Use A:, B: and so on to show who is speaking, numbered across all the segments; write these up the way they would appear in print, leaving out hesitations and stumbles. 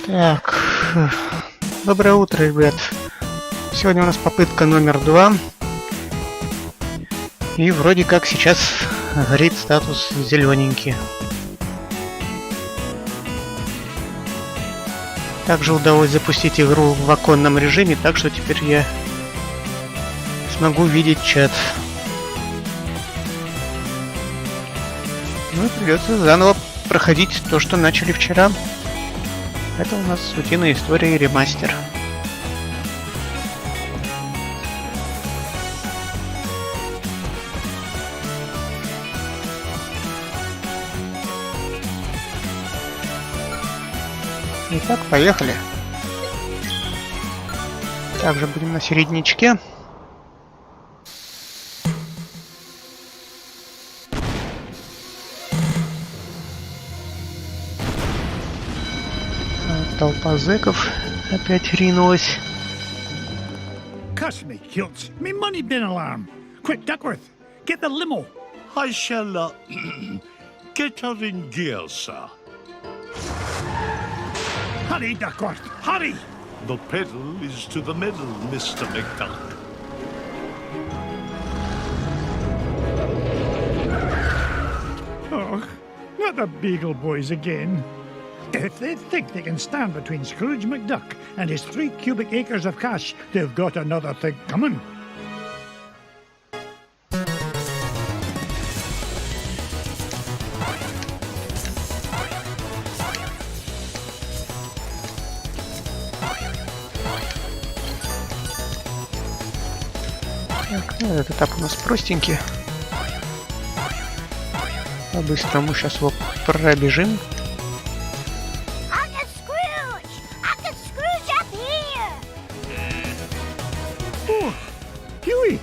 A: Так, доброе утро, ребят. Сегодня у нас попытка номер 2. И вроде как сейчас горит статус зелененький. Также удалось запустить игру в оконном режиме, так что теперь я смогу видеть чат. Ну и придется заново проходить то, что начали вчера. Это у нас утиные истории ремастер. Итак, поехали. Также будем на середнячке. Толпа зэков опять ринулась.
B: Cuss me, kilts. Me money bin alarm. Quick, Duckworth, get the limo.
C: I shall get her in gear, sir.
B: Hurry, Duckworth, hurry!
C: The pedal is to the metal, Mr. McDuck.
B: Oh, not the Beagle Boys again. If they think they can stand between Scrooge McDuck and his 3 cubic acres of cash, they've got another thing coming.
A: Так, ну, этот этап у нас простенький. По-быстрому сейчас его пробежим.
B: Huey,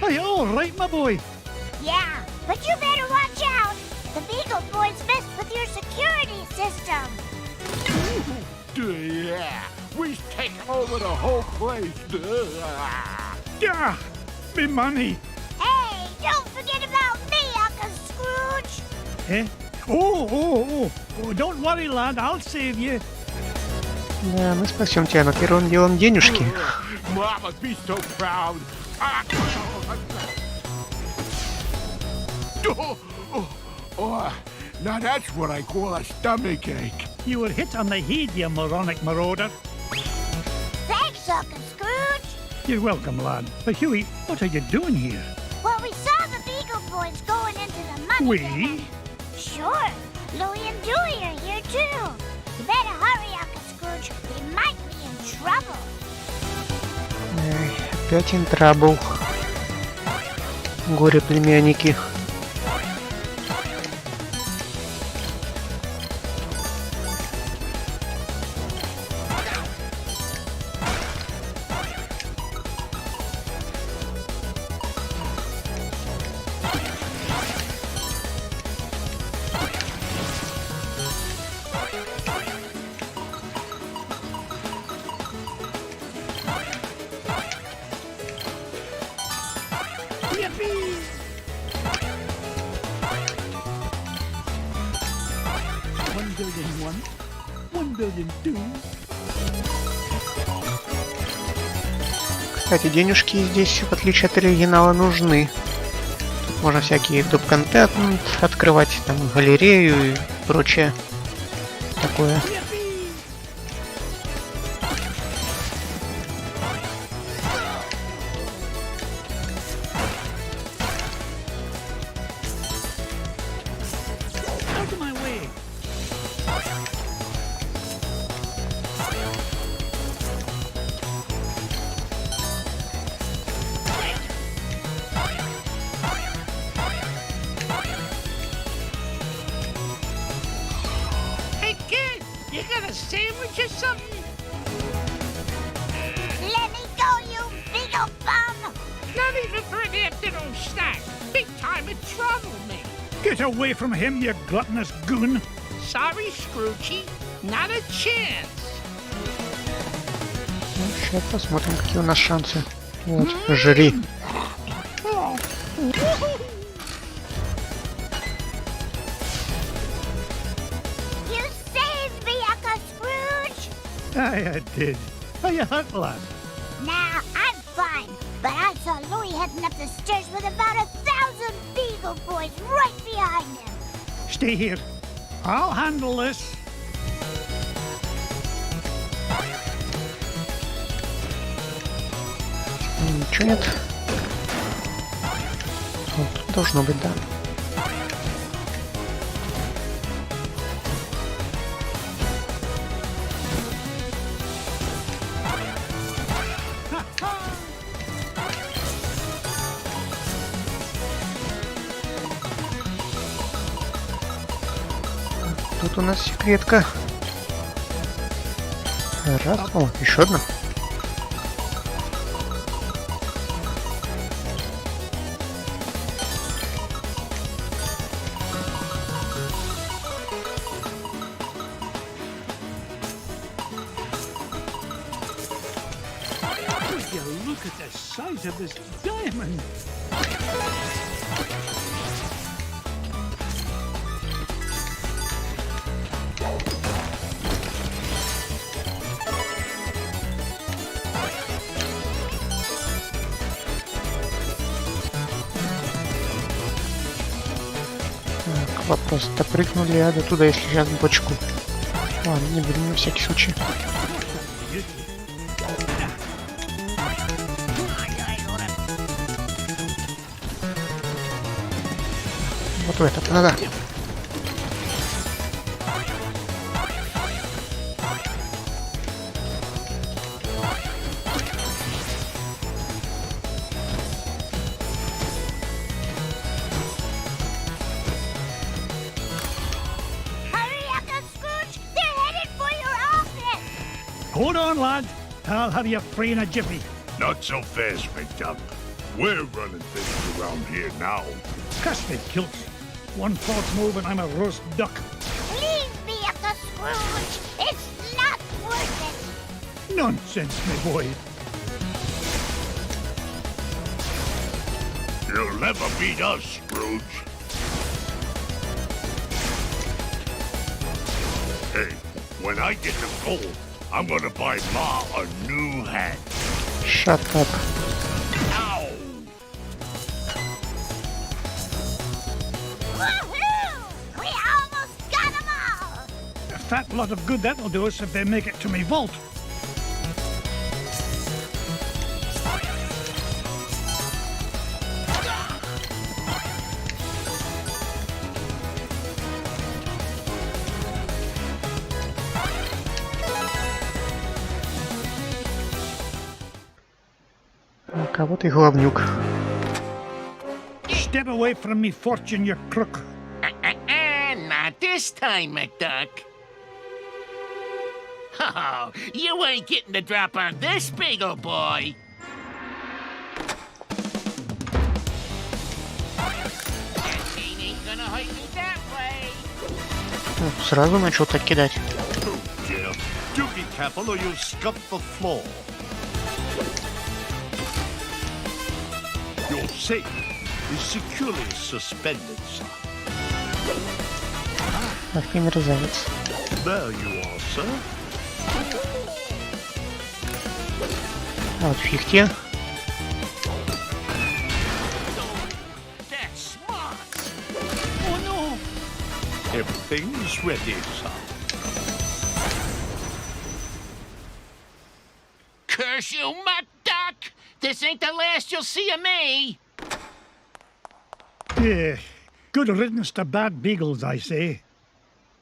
B: are you all right, my boy?
D: Yeah, but you better watch out. The Beagle Boys messed with your security system.
C: Yeah, we've taken over the whole place.
B: Yeah, me money.
D: Hey, don't forget about me, Uncle Scrooge.
B: Eh? Oh, don't worry, lad, I'll save you.
A: Да, мы спасем тебя, но первым делом денежки.
C: Mama, be so proud. Now that's what I call a stomach ache.
B: You were hit on the head, you moronic marauder.
D: Thanks, Uncle Scrooge.
B: You're welcome, lad. But Huey, what are you doing here?
D: Well, we saw the Beagle Boys going into the money
B: We?
D: bin. Sure. Louie and Dewey are here, too. You better hurry, Uncle Scrooge. We might be in trouble.
A: Эй, опять интрабл. Горе-племянники.
B: Yippee! 1 billion 1, 1 billion 2.
A: Кстати, денежки здесь, в отличие от оригинала, нужны. Тут можно всякие топ-контент открывать, там, галерею и прочее такое.
B: Out of my way.
E: Hey kid, you got a sandwich or something?
D: Let me go, you Beagle bum.
E: Not even for an afternoon snack. Big time in trouble, me.
B: Get away from him, you gluttonous goon.
E: Sorry, Scroogey. Not a chance.
A: Ну, сейчас посмотрим, какие у нас шансы. Вот, жри.
D: You saved me, Uncle Scrooge.
B: Aye, I did. How you hurt, lad?
D: Nah, I'm fine. But I saw Louis heading up the stairs with about 1,000 Beagle Boys right behind him.
B: Stay here. I'll handle this.
A: Ничего нет. Вот, тут должно быть, да. Тут у нас секретка. Раз, о, еще одна.
B: Would you look at the size of this diamond?
A: Так, вопрос, допрыгну ли я до туда, если сейчас бочку? Ладно, не будем на всякий случай. Вот в этот надо.
D: Hurry, Uncle Scrooge! They're headed for your office!
B: Hold on, lad. I'll have you free in a jiffy.
C: Not so fast, McDuck. We're running things around here now.
B: Cuss me kilts. One false move and I'm a roast duck.
D: Leave me, Uncle Scrooge! It's not worth it!
B: Nonsense, my boy.
C: You'll never beat us, Scrooge. Hey, when I get the gold, I'm gonna buy Ma a new hat.
A: Shut up.
C: Ow!
D: Woohoo! We almost got them all!
B: A fat lot of good that'll do us if they make it to me vault.
A: Кого ты главнюк?
B: Step away from me, fortune, you crook.
E: Not this time, McDuck. Oh, you ain't getting the drop on this big old boy. That chain ain't gonna hurt you that way.
A: Ну, сразу начал так кидать.
C: Oh, dear. Do be careful or you'll scuff the floor. Your safe is securely suspended, sir.
A: Ах ты мерзавец.
C: There you are, sir.
A: А вот фиг-те.
E: That's smart.
B: Oh no!
C: Everything's ready, sir.
E: Curse you, McDuck! This ain't the last you'll see of me.
B: Yeah, good riddance to bad beagles, I say.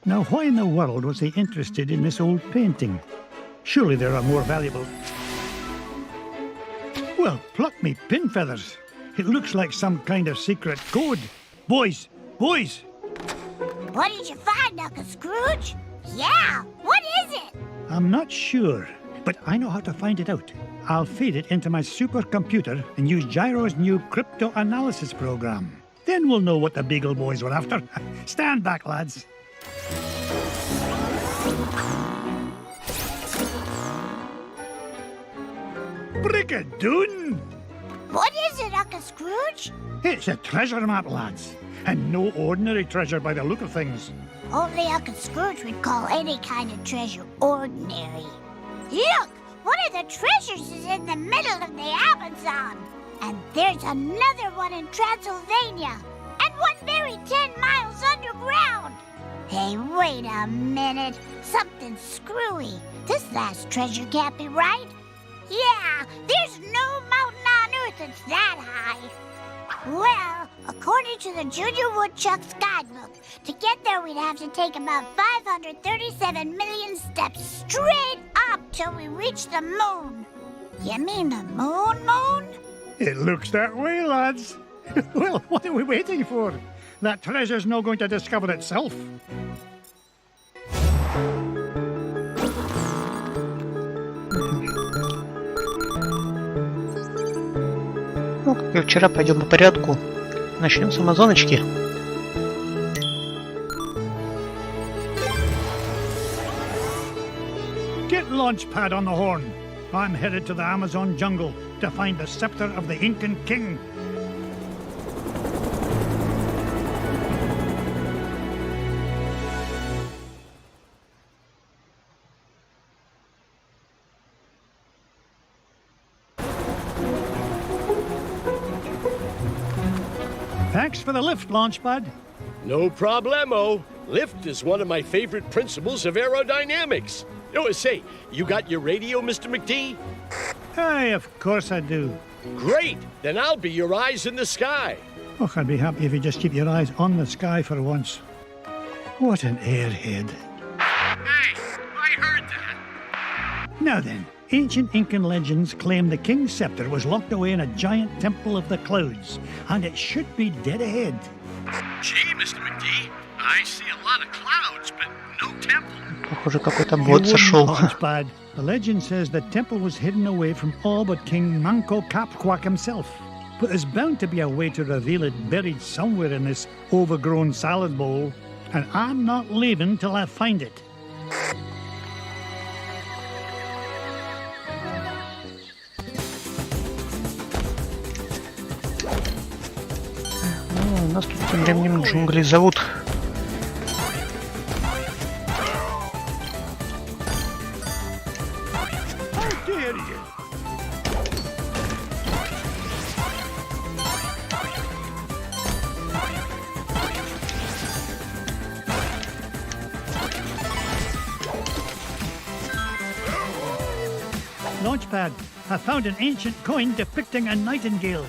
B: Now, why in the world was he interested in this old painting? Surely there are more valuable... Well, pluck me pin feathers. It looks like some kind of secret code. Boys, boys!
D: What did you find, Uncle Scrooge? Yeah, what is it?
B: I'm not sure, but I know how to find it out. I'll feed it into my supercomputer and use Gyro's new crypto-analysis program. Then we'll know what the Beagle Boys were after. Stand back, lads. Brigadoon!
D: What is it, Uncle Scrooge?
B: It's a treasure map, lads. And no ordinary treasure by the look of things.
D: Only Uncle Scrooge would call any kind of treasure ordinary. Look! One of the treasures is in the middle of the Amazon. And there's another one in Transylvania. And one buried 10 miles underground. Hey, wait a minute. Something's screwy. This last treasure can't be right. Yeah, there's no mountain on Earth that's that high. Well, according to the Junior Woodchuck's guidebook, to get there we'd have to take about 537 million steps straight up till we reach the moon. You mean the moon?
B: It looks that way, lads. Well, what are we waiting for? That treasure's not going to discover itself.
A: Ну, как и вчера, пойдем по порядку. Начнем с Амазоночки.
B: Get Launchpad on the horn. I'm headed to the Amazon jungle to find the scepter of the Incan king. Thanks for the lift, Launchpad.
F: No problemo. Lift is one of my favorite principles of aerodynamics. Oh, say, you got your radio, Mr. McD?
B: Aye, of course I do.
F: Great! Then I'll be your eyes in the sky.
B: Oh, I'd be happy if you just keep your eyes on the sky for once. What an airhead.
C: Hey, I heard that.
B: Now then, ancient Incan legends claim the king's scepter was locked away in a giant temple of the clouds, and it should be dead ahead.
C: Gee, Mr. McD, I see a lot of clouds, but no temple.
A: Похоже, какой-то
B: You
A: бот
B: wouldn't,
A: зашел.
B: Launchpad. The legend says the temple was hidden away from all but King Manco Capquack himself. But there's bound to be a way to reveal it buried somewhere in this overgrown salad bowl, and I'm not leaving till I find it.
A: Ну, нас тут тем временем джунгли зовут.
C: How dare you?
B: Launchpad, I found an ancient coin depicting a nightingale.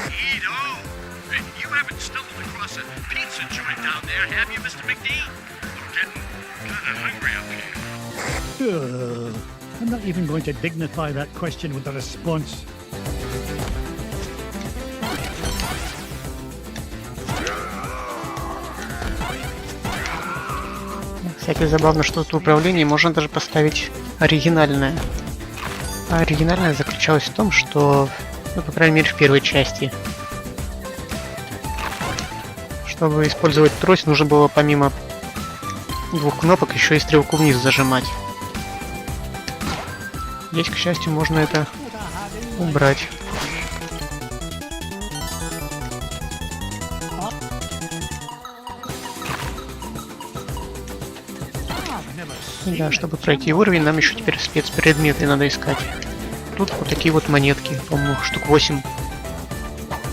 C: Edo! You haven't stumbled across a pizza joint down there, have you, Mr. McD? I'm getting kind of hungry up here.
B: Ugh, I'm not even going to dignify that question with a response.
A: Всякое забавно, что тут в управлении можно даже поставить оригинальное. А оригинальное заключалось в том, что, ну, по крайней мере, в первой части, чтобы использовать трость, нужно было помимо двух кнопок еще и стрелку вниз зажимать. Здесь, к счастью, можно это убрать. Да, чтобы пройти уровень, нам еще теперь спецпредметы надо искать. Тут вот такие вот монетки, по-моему, штук 8.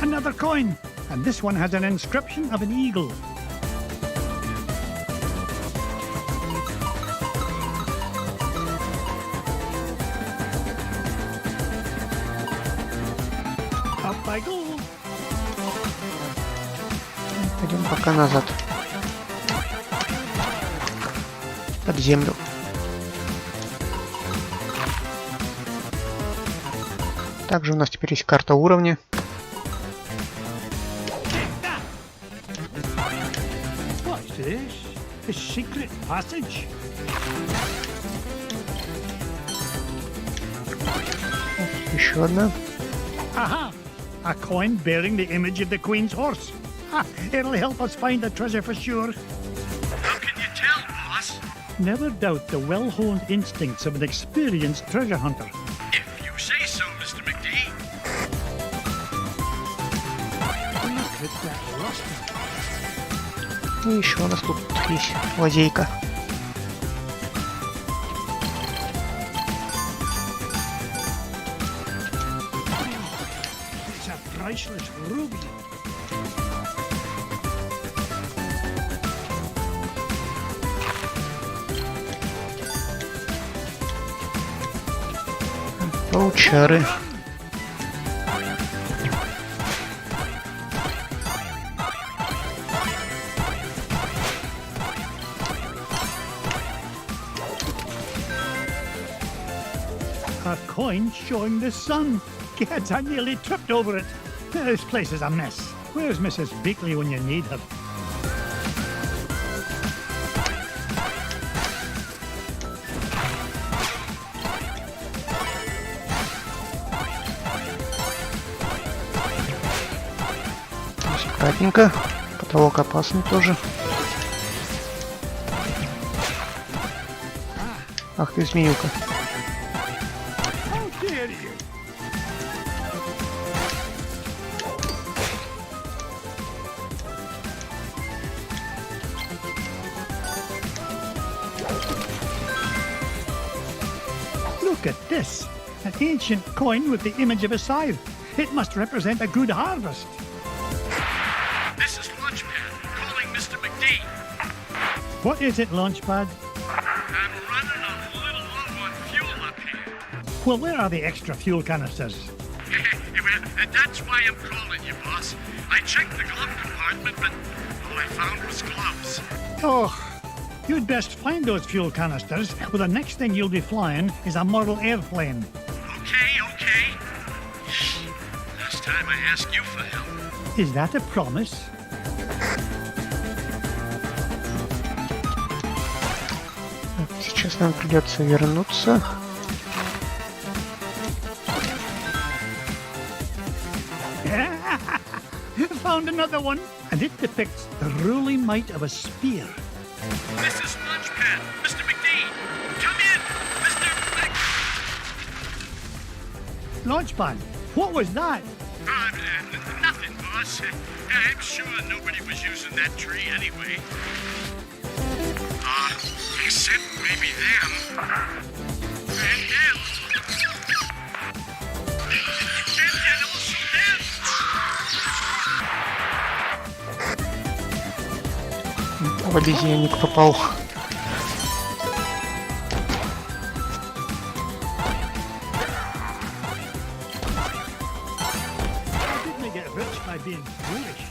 B: Another coin, and this one has an inscription of an eagle. Up I go.
A: Пойдем пока назад. Под землю. Также у нас теперь есть карта уровня.
B: What's this? A secret passage?
A: Еще одна.
B: Aha! A coin bearing the image of the Queen's horse. Ha! It'll help us find the treasure for sure.
C: How can you tell, boss?
B: Never doubt the well-honed instincts of an experienced treasure hunter.
C: If you say so, Mr. McD.
B: Look at that luster.
A: И еще у нас тут есть лазейка.
B: priceless ruby.
A: Паучары.
B: A coin showing the sun. Gads, I nearly tripped over it. This place is a mess. Where's Mrs. Beakley when you need her?
A: Аккуратненько. Потолок опасный тоже. Ах ты, змеюка.
B: How dare you? Look at this. An ancient coin with the image of a scythe. It must represent a good harvest.
C: This is Launchpad, calling Mr. McD.
B: What is it, Launchpad?
C: I'm running a little low on fuel up here.
B: Well, where are the extra fuel canisters?
C: Well, that's why I'm calling you, boss. I checked the glove compartment, but all I found was gloves.
B: Oh, you'd best find those fuel canisters, or the next thing you'll be flying is a model airplane.
C: Okay. Last time I asked you for help.
B: Is that a promise?
A: Сейчас нам придется вернуться.
B: Found another one, and it depicts the ruling might of a spear.
C: This is Launchpad, Mr. McD. Come in, Mr.
B: Launchpad, what was that?
C: Nothing, boss. I'm sure nobody was using that tree anyway. Except maybe them. And also them.
A: В обезьянник попал.
B: Didn't they get rich by being foolish?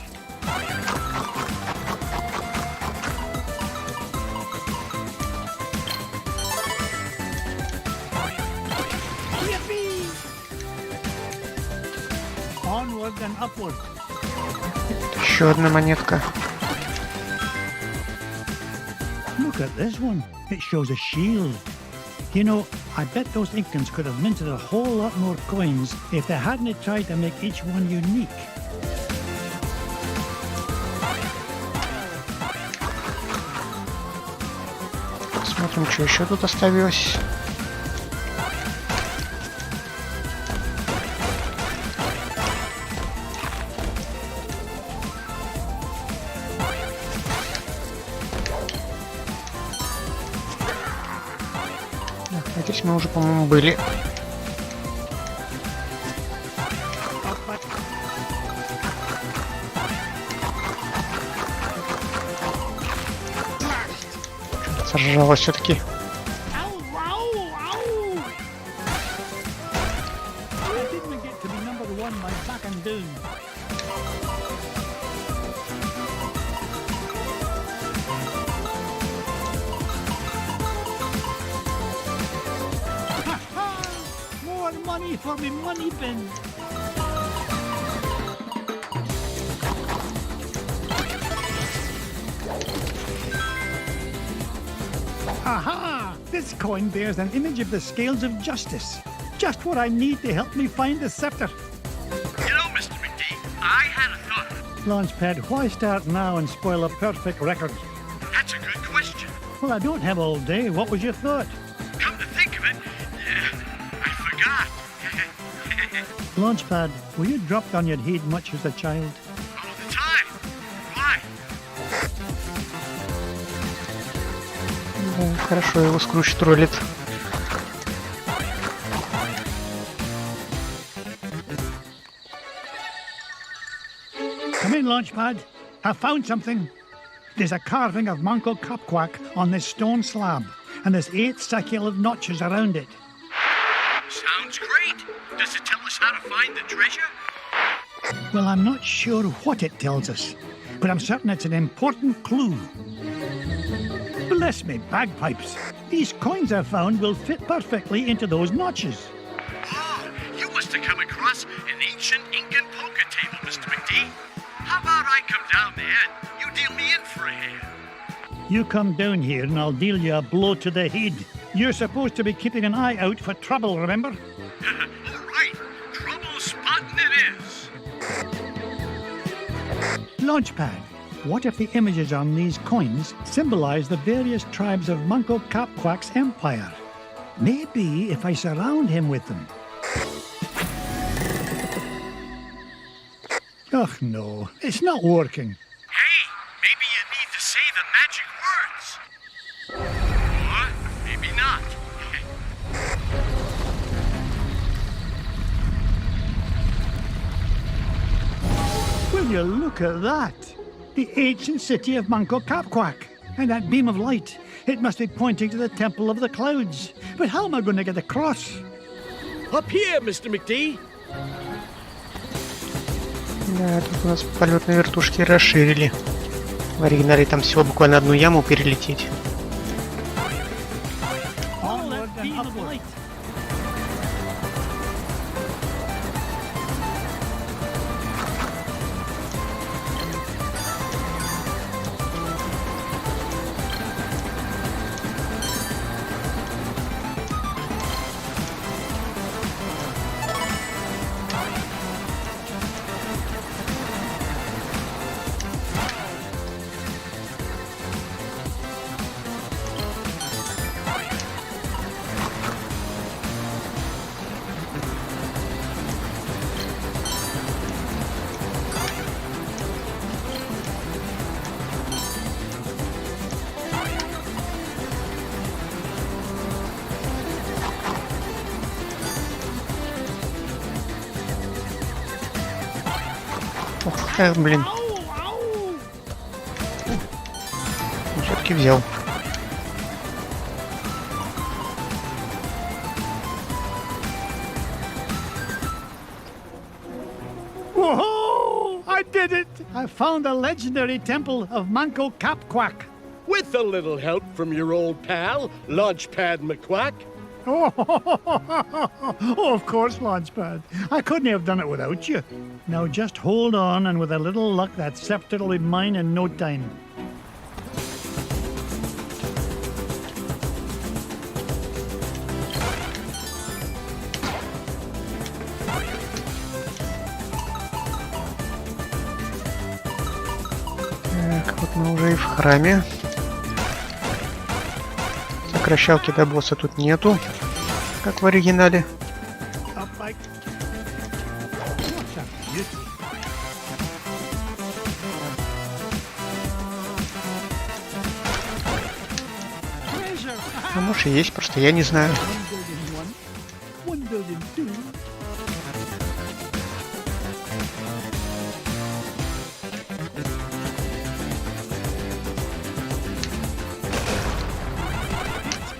B: Yippee! Onward and upward.
A: Еще одна монетка.
B: Look at this one. It shows a shield. You know, I bet those Incans could have minted a whole lot more coins if they hadn't tried to make each one unique.
A: Посмотрим, что еще тут оставилось. Здесь мы уже, по-моему, были. Сожралось все-таки.
B: Ow, ow, ow! I didn't get to be number one by backing down. More money for me money bin. Aha! This coin bears an image of the scales of justice. Just what I need to help me find the scepter.
C: You know, Mr. McD, I had a thought.
B: Launchpad, why start now and spoil a perfect record?
C: That's a good question.
B: Well, I don't have all day. What was your thought?
C: Come to think of it, I forgot.
B: Launchpad, were you dropped on your head much as a child?
C: All the time. Why?
A: Да, хорошо, его Скрудж троллит.
B: Come in, Launchpad. I've found something. There's a carving of Manco Capquack on this stone slab, and there's 8 succulent notches around it.
C: Sounds great. Does it tell us how to find the treasure?
B: Well, I'm not sure what it tells us, but I'm certain it's an important clue. Bless me bagpipes. These coins I've found will fit perfectly into those notches.
C: Oh, you must have come across an ancient Incan poker table, Mr. McD. How about I come down there and you deal me in for a hand?
B: You come down here and I'll deal you a blow to the head. You're supposed to be keeping an eye out for trouble, remember?
C: All right. Trouble spotting it is.
B: Launchpad, what if the images on these coins symbolize the various tribes of Manco Capquack's empire? Maybe if I surround him with them. Oh no, it's not working.
C: Hey, maybe you need to say the magic words. Or maybe not.
B: Will you look at that? The ancient city of Manco Capquack. And that beam of light, it must be pointing to the Temple of the Clouds. But how am I going to get across?
F: Up here, Mr. McD.
A: Да, тут у нас полет на вертушке расширили. В оригинале там всего буквально одну яму перелететь.
B: Onward and upward.
A: Эх, блин. Все-таки взял.
B: Whoa! I did it! I found the legendary temple of Manco Capquack.
F: With a little help from your old pal, Launchpad McQuack.
B: Oh, of course, Launchpad. I couldn't have done it without you. Now just hold on, and with a little luck, that scepter will be mine in no time.
A: Так, вот мы уже и в храме. Сокращалки до босса тут нету, как в оригинале.
B: Up I... What a beauty. Treasure!
A: Ну, может и есть, просто я не знаю.
B: 1 billion 2.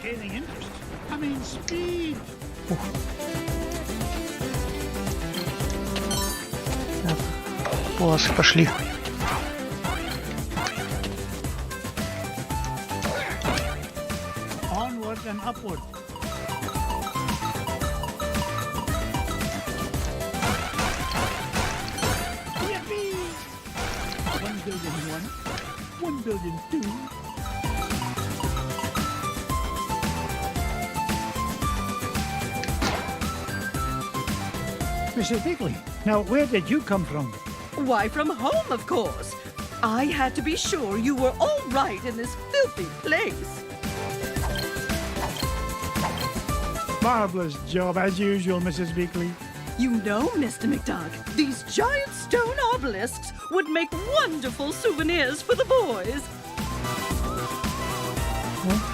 B: Gaining interest. I mean speed.
A: Полосы пошли.
B: Onward and upward. Yippee! 1 billion 1. 1 billion 2. Mrs. Bigley, now where did you come from?
G: Why, from home, of course. I had to be sure you were all right in this filthy place.
B: Marvelous job, as usual, Mrs. Bigley.
G: You know, Mr. McDuck, these giant stone obelisks would make wonderful souvenirs for the boys.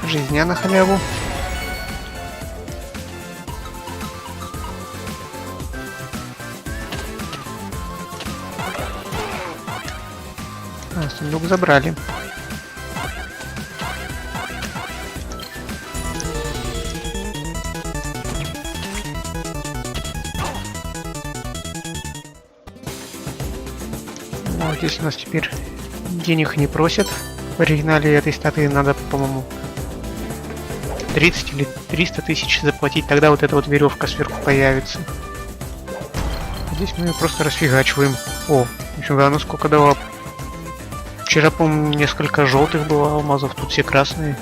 A: Жизня на халяву. А, сундук забрали. Ну, вот здесь у нас теперь денег не просят. В оригинале этой статуи надо, по-моему, 30 или 300 тысяч заплатить, тогда вот эта вот веревка сверху появится. Здесь мы ее просто расфигачиваем. О, нифига, ну сколько дала. Вчера, по-моему, несколько желтых было алмазов, тут все красные.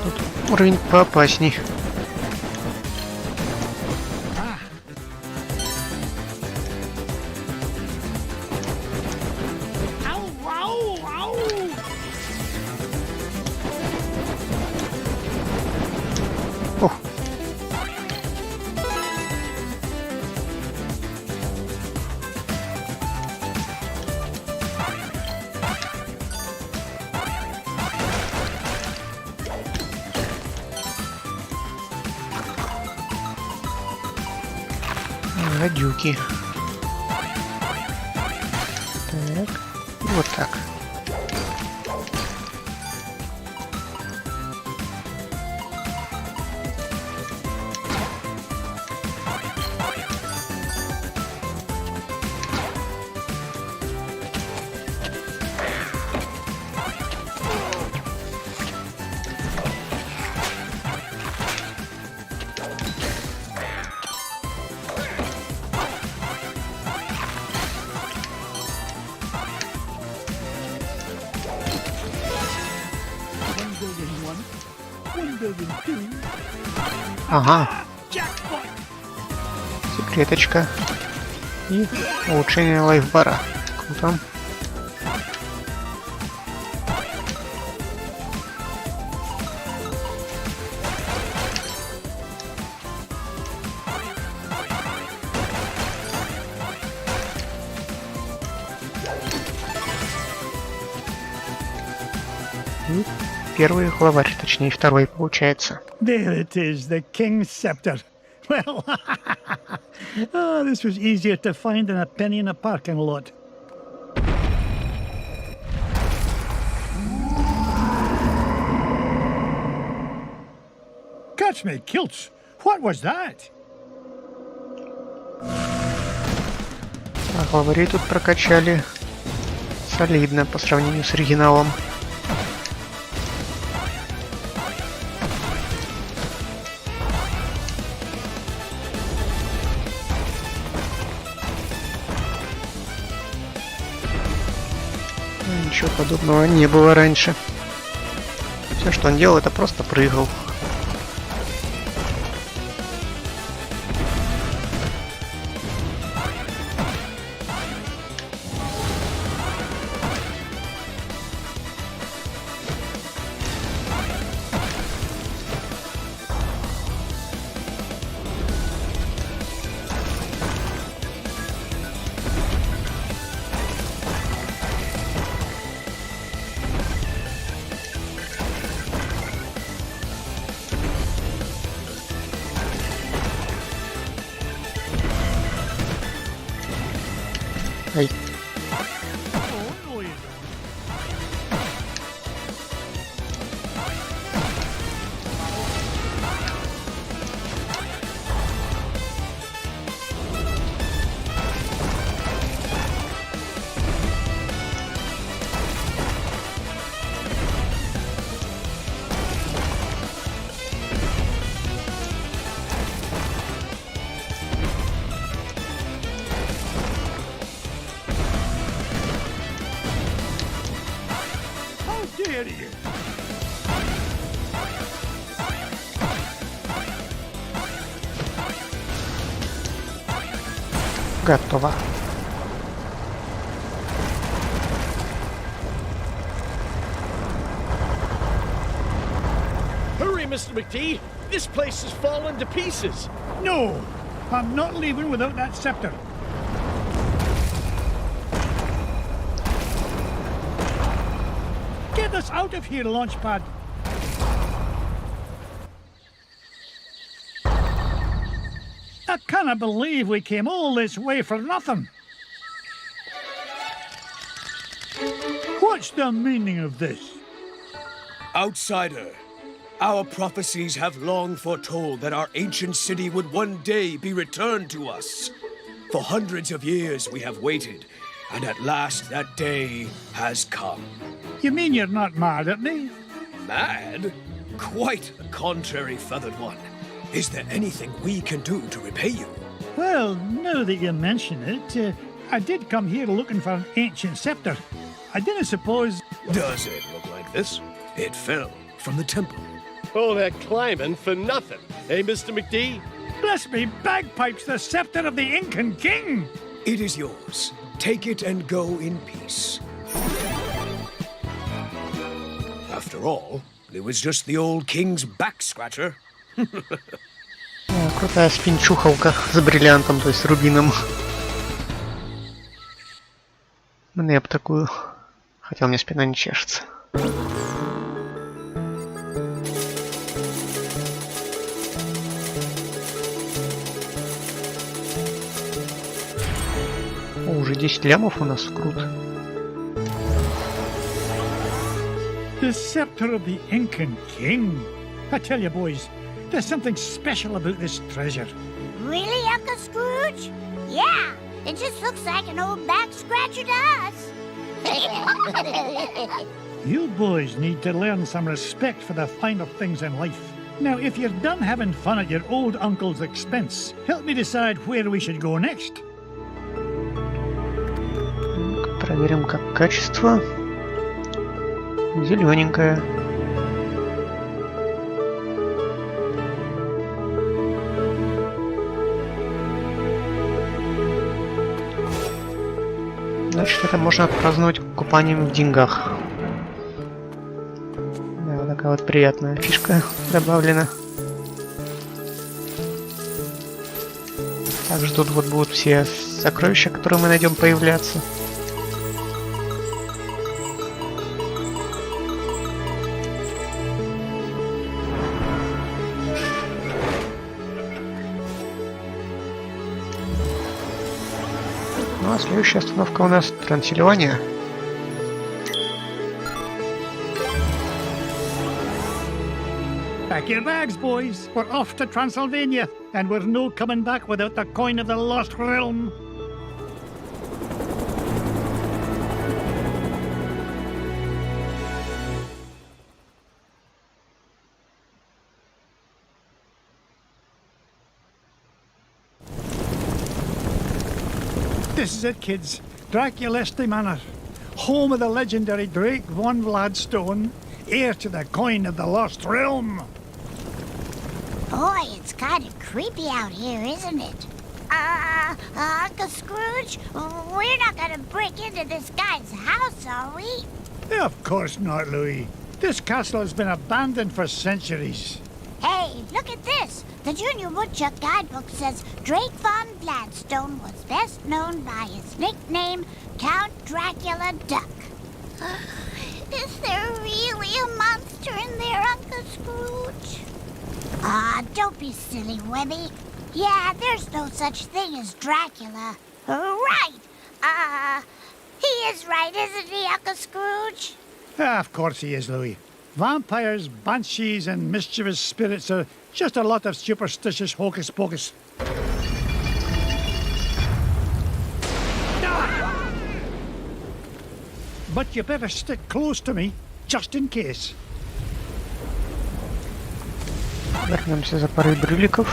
A: Тут уровень поопасней. Ох. Гадюки. Так. И вот так. Ага. Секреточка. И улучшение лайфбара. Круто. И первый главарь, точнее второй получается.
B: There it is, the King's Scepter. Well, oh, this was easier to find than a penny in a parking lot. Catch me kilts! What was that?
A: А главарей тут прокачали солидно по сравнению с оригиналом. Ничего подобного не было раньше. Все, что он делал, это просто прыгал. Ай.
B: Dare you?
A: Готово.
F: Hurry, Mr. McD! This place has fallen to pieces!
B: No! I'm not leaving without that scepter. Get us out of here, Launchpad. I cannot believe we came all this way for nothing. What's the meaning of this?
H: Outsider, our prophecies have long foretold that our ancient city would one day be returned to us. For hundreds of years we have waited, and at last that day has come.
B: You mean you're not mad at me?
H: Mad? Quite the contrary, Feathered One. Is there anything we can do to repay you?
B: Well, now that you mention it, I did come here looking for an ancient scepter. I didn't suppose...
H: Does it look like this? It fell from the temple.
F: All that climbing for nothing, eh, Mr. McD?
B: Bless me bagpipes, the scepter of the Incan king!
H: It is yours. Take it and go in peace. After all, it was just the old king's back scratcher.
A: Крутая спинчухалка с бриллиантом, то есть рубином. Мне бы такую. Хотя у меня спина не чешется. О, уже 10 лямов у нас, круто.
B: The scepter of the Incan king. I tell you, boys, there's something special about this treasure.
D: Really, Uncle Scrooge? Yeah, it just looks like an old back scratcher to us.
B: You boys need to learn some respect for the finer things in life. Now, if you're done having fun at your old uncle's expense, help me decide where we should go next.
A: Проверим, как качество. Зелененькая. Значит, это можно отпраздновать купанием в деньгах. Да, вот такая вот приятная фишка добавлена. Также тут вот будут все сокровища, которые мы найдем, появляться. Ну а следующая остановка у нас Трансильвания.
B: Pack your bags, boys. We're off to Transylvania, and we're no coming back without the coin of the lost realm. This is it, kids. Draculesti Manor, home of the legendary Drake von Vladstone, heir to the coin of the lost realm.
D: Boy, it's kind of creepy out here, isn't it? Uncle Scrooge, we're not gonna break into this guy's house, are we?
B: Of course not, Louis. This castle has been abandoned for centuries.
D: Hey, look at this. The Junior Woodchuck guidebook says Drake von Gladstone was best known by his nickname, Count Dracula Duck. Is there really a monster in there, Uncle Scrooge? Don't be silly, Webby. Yeah, there's no such thing as Dracula. Right. He is right, isn't he, Uncle Scrooge?
B: Of course he is, Louis. Vampires, banshees, and mischievous spirits are just a lot of superstitious hocus pocus. But you better stick close to me, just in case.
A: Вернемся за парой брюликов.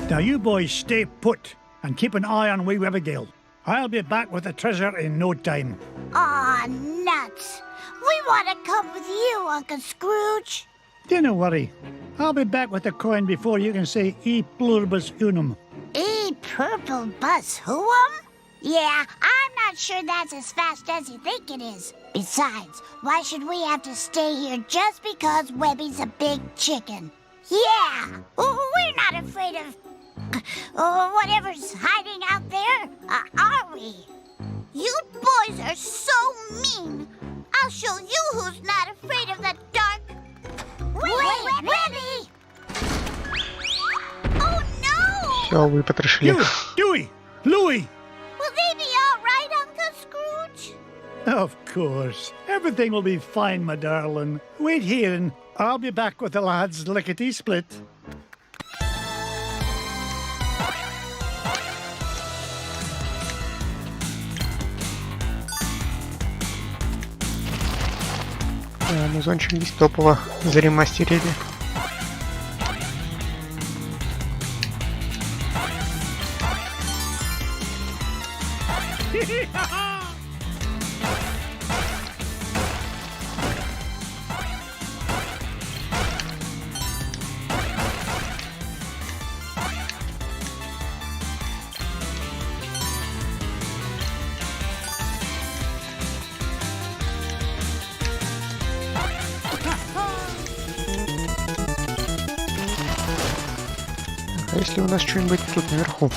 B: Now you boys stay put and keep an eye on wee Abigail. I'll be back with the treasure in no time.
D: Aw, nuts. We want to come with you, Uncle Scrooge.
B: Don't worry. I'll be back with the coin before you can say e pluribus unum.
D: E The purple bus who'em? Yeah, I'm not sure that's as fast as you think it is. Besides, why should we have to stay here just because Webby's a big chicken? Yeah, we're not afraid of whatever's hiding out there, are we? You boys are so mean. I'll show you who's not afraid of the dark. Wait, Webby! Oh no!
A: Все, выпотрошили.
B: Dewey! Louie!
D: Will they be all right, Uncle Scrooge?
B: Of course. Everything will be fine, my darling. Wait here and I'll be back with the lads lickety-split.
A: Амазончик здесь топово заремастерили. А если у нас что-нибудь тут наверху?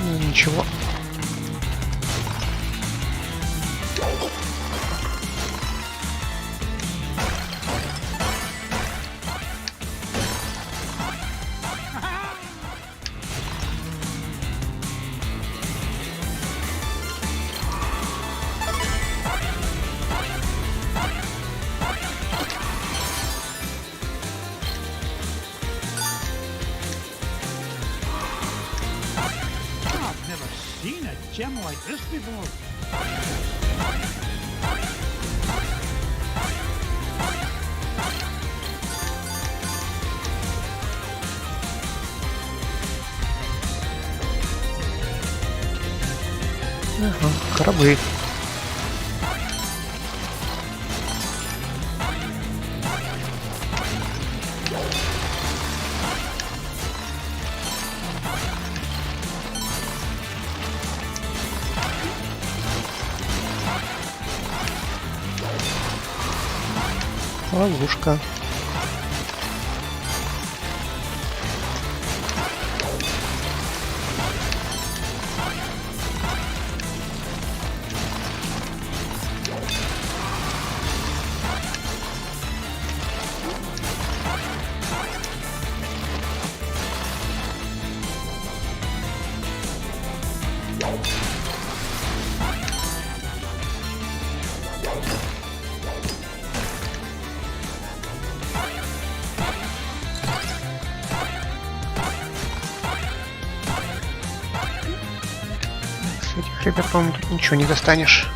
A: Ну, ничего.
B: I've never seen a gem like this before.
A: Ага, корабли. Ловушка. С этих ребят, по-моему, тут ничего не достанешь.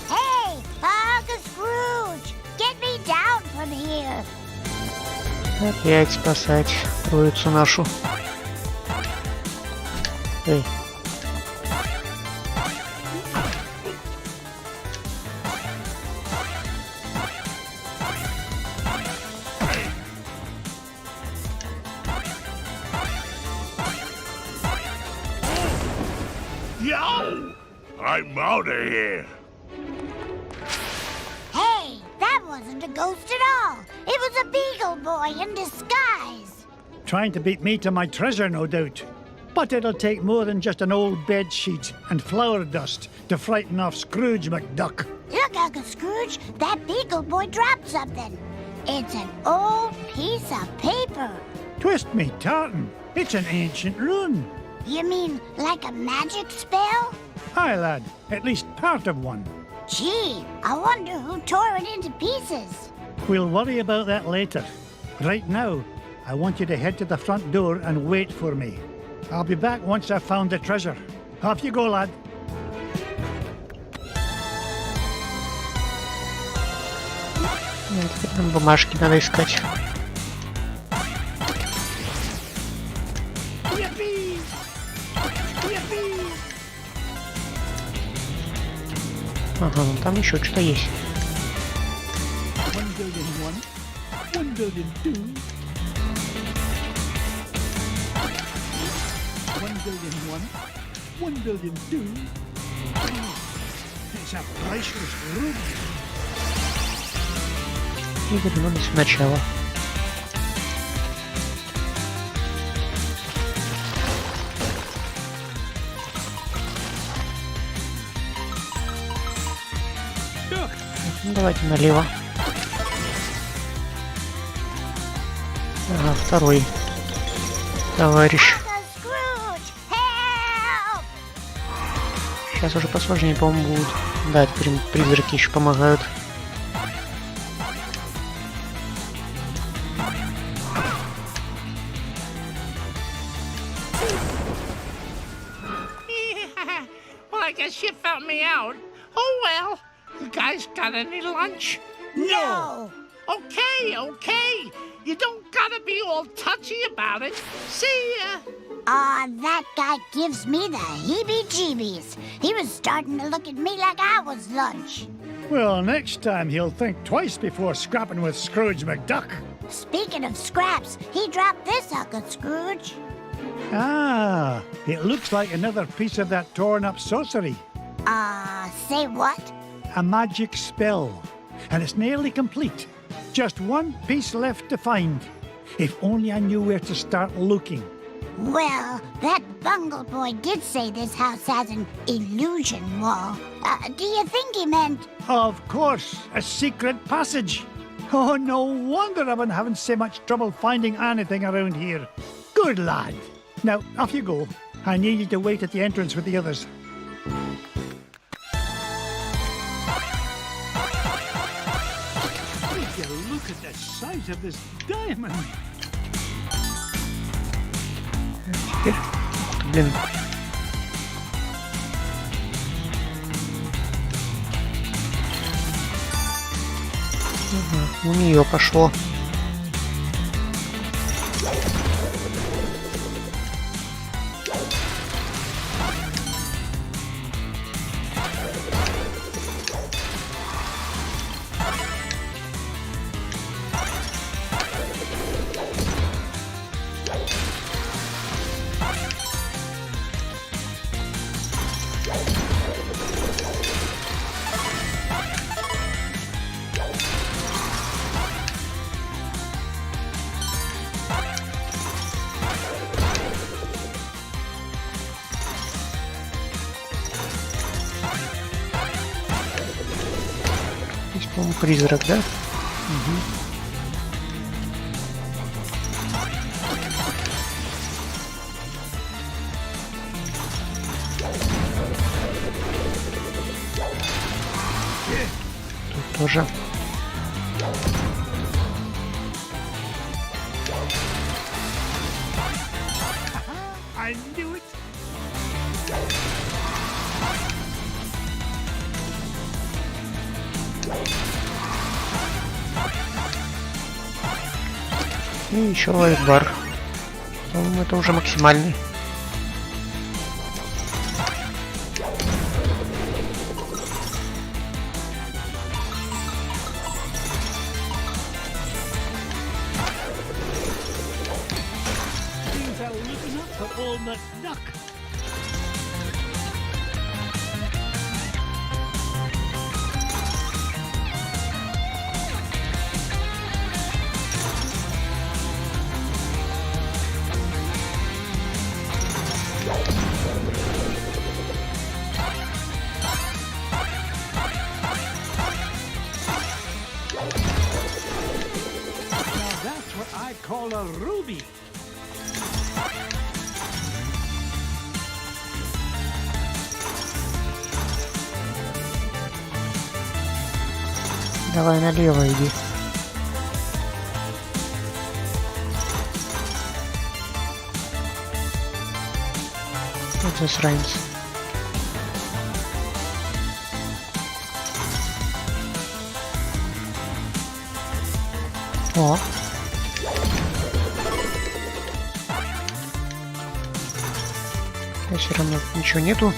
D: Hey, Uncle Scrooge, get me down from here.
A: Опять спасать троицу нашу. Эй.
C: Yo! I'm out of here.
D: Hey, that wasn't a ghost at all. It was a beagle boy in disguise.
B: Trying to beat me to my treasure, no doubt. But it'll take more than just an old bed sheet and flour dust to frighten off Scrooge McDuck.
D: Look, Uncle Scrooge, that beagle boy dropped something. It's an old piece of paper.
B: Twist me, tartan. It's an ancient rune.
D: You mean like a magic spell?
B: Aye, lad. At least part of one.
D: Gee, I wonder who tore it into pieces.
B: We'll worry about that later. Right now, I want you to head to the front door and wait for me. I'll be back once I've found the treasure. Off you go, lad.
A: Теперь нам бумажки надо искать. Ага, ну там еще что-то есть.
B: 1 billion 1, 1 billion 2, 1 billion 1, 1 billion 2. It's a priceless ruby.
A: И вернулись в начало. Ну, давайте налево. Ага, второй товарищ.
D: Scrooge, help!
A: Сейчас уже посложнее, по-моему, будет. Да, теперь призраки еще помогают.
E: Well, I guess you found me out. Oh well. You guys got any lunch?
D: No!
E: Okay, okay. You don't gotta be all touchy about it. See ya.
D: That guy gives me the heebie-jeebies. He was starting to look at me like I was lunch.
B: Well, next time he'll think twice before scrapping with Scrooge McDuck.
D: Speaking of scraps, he dropped this sucker, Scrooge.
B: Ah, it looks like another piece of that torn-up sorcery.
D: Say what?
B: A magic spell, and it's nearly complete. Just one piece left to find. If only I knew where to start looking.
D: Well, that bungle boy did say this house has an illusion wall. Do you think he meant...
B: Of course, a secret passage. Oh, no wonder I've been having so much trouble finding anything around here. Good lad. Now, off you go. I need you to wait at the entrance with the others. Would you look at the size of this diamond?
A: Теперь, блин. Ага, у нее пошло. Здесь, по-моему, призрак, да? Тут тоже.
B: I knew it.
A: И еще лайфбар. По-моему, это уже максимальный.
B: Things are looking up for old McDuck. Now that's what I call a ruby.
A: Давай налево иди. Вот засранец. О. Все равно ничего нету.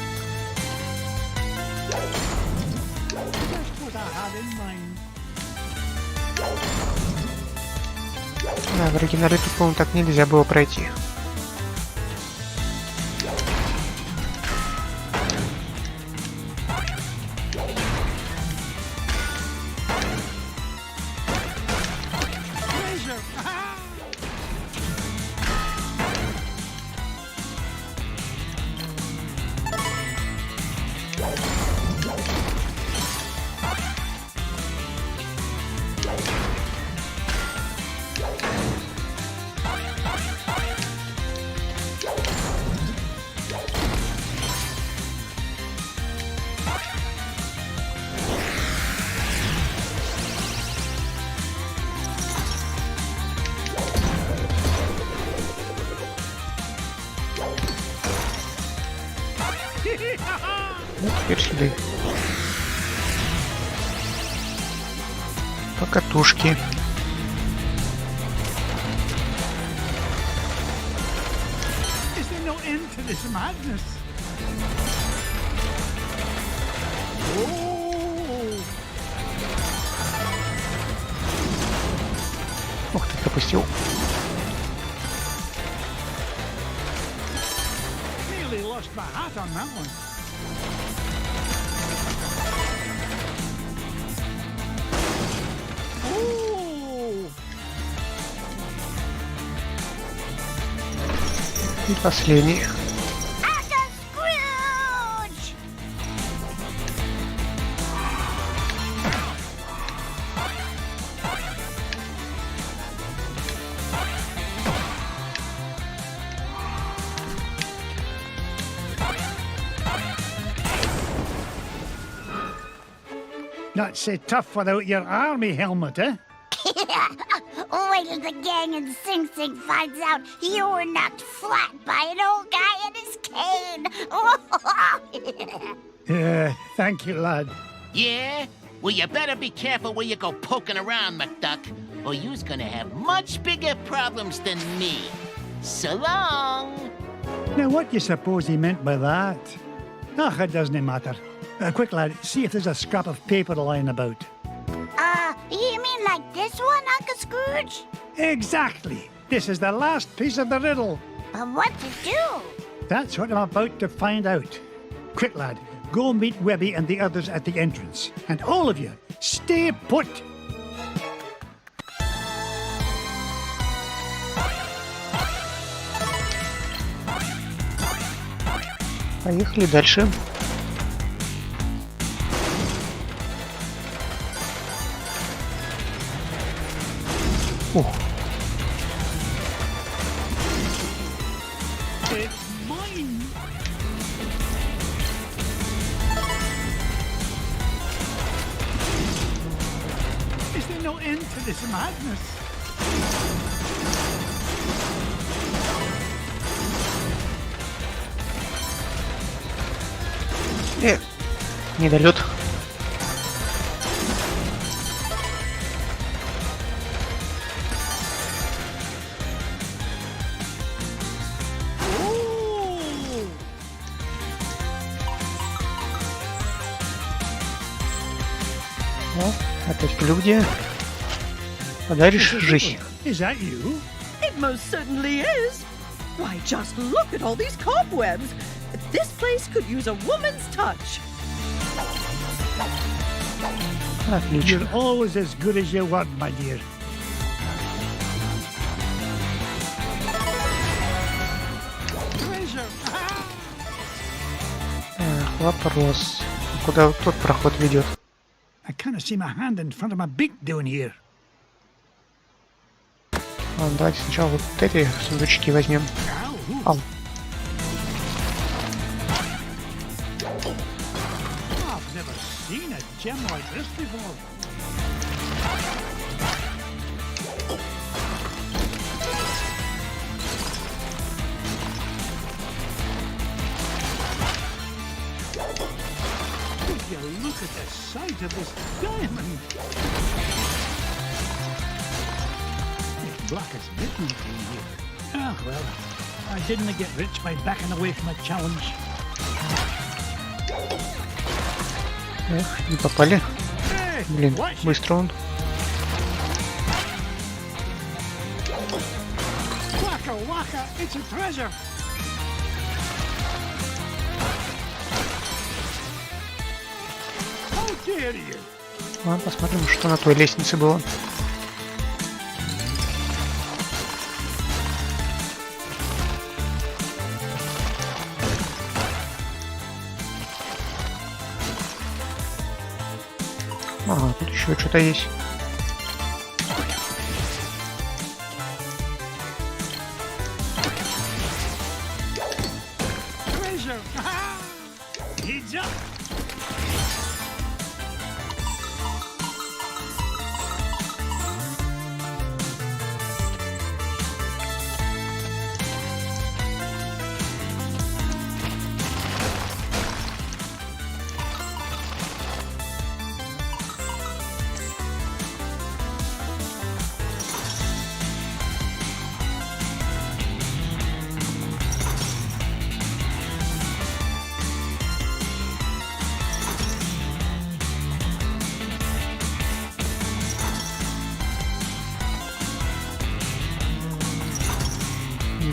A: Да, в оригинале тут, по-моему, так нельзя было пройти. Ну, теперь сюда. Покатушки.
B: Is there no end to this madness? Oh!
A: Ух ты, пропустил.
B: Nearly lost my hat on that one. Oh!
A: И последний.
D: Uncle Scrooge!
B: Not so tough without your army helmet, eh?
D: Wait till the gang in Sing Sing finds out you were knocked flat by an old guy in his cane.
B: Thank you, lad.
E: Yeah? Well, you better be careful where you go poking around, McDuck, or you's gonna have much bigger problems than me. So long!
B: Now, what do you suppose he meant by that? Ah, it doesn't matter. Quick, lad, see if there's a scrap of paper lying about.
D: You mean like this one, Uncle Scrooge?
B: Exactly. This is the last piece of the riddle.
D: What to do?
B: That's what I'm about to find out. Quick, lad, go meet Webby and the others at the entrance. And all of you, stay put.
A: Поехали дальше. Ух.
B: It's mine. Is there no end to this madness?
A: Недолет. О, опять люди. Подаришь жизнь.
B: Is that you?
G: It most certainly is. Why, just look at all these cobwebs. This place could use a woman's touch.
A: Отлично.
B: You're always as good as your word, my dear. Treasure.
A: Так, вопрос. Куда тот проход ведет?
B: I can't see my hand in front of my beak down here.
A: Ладно, давайте сначала вот эти сундучки возьмем. Ау.
B: I've never seen a gem like this before. Look at the size of this diamond. It's black as midnight in here. Ah, well, I didn't get rich by backing away from a challenge.
A: Эх, не попали.
B: Hey,
A: Блин,
B: watch it.
A: быстро он.
B: Waka waka, it's a treasure. How dare you?
A: Ладно, посмотрим, что на той лестнице было. Ага, тут еще что-то есть.
B: Treasure. Heads up.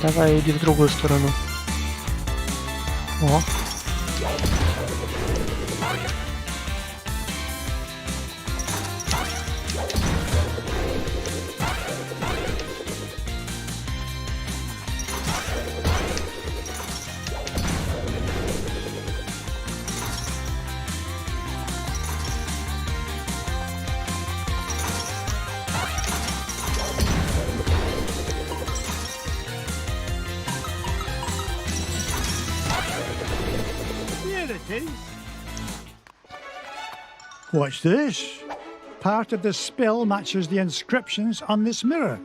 A: Давай, иди в другую сторону. О.
B: Here it is. What's this? Part of the spell matches the inscriptions on this mirror.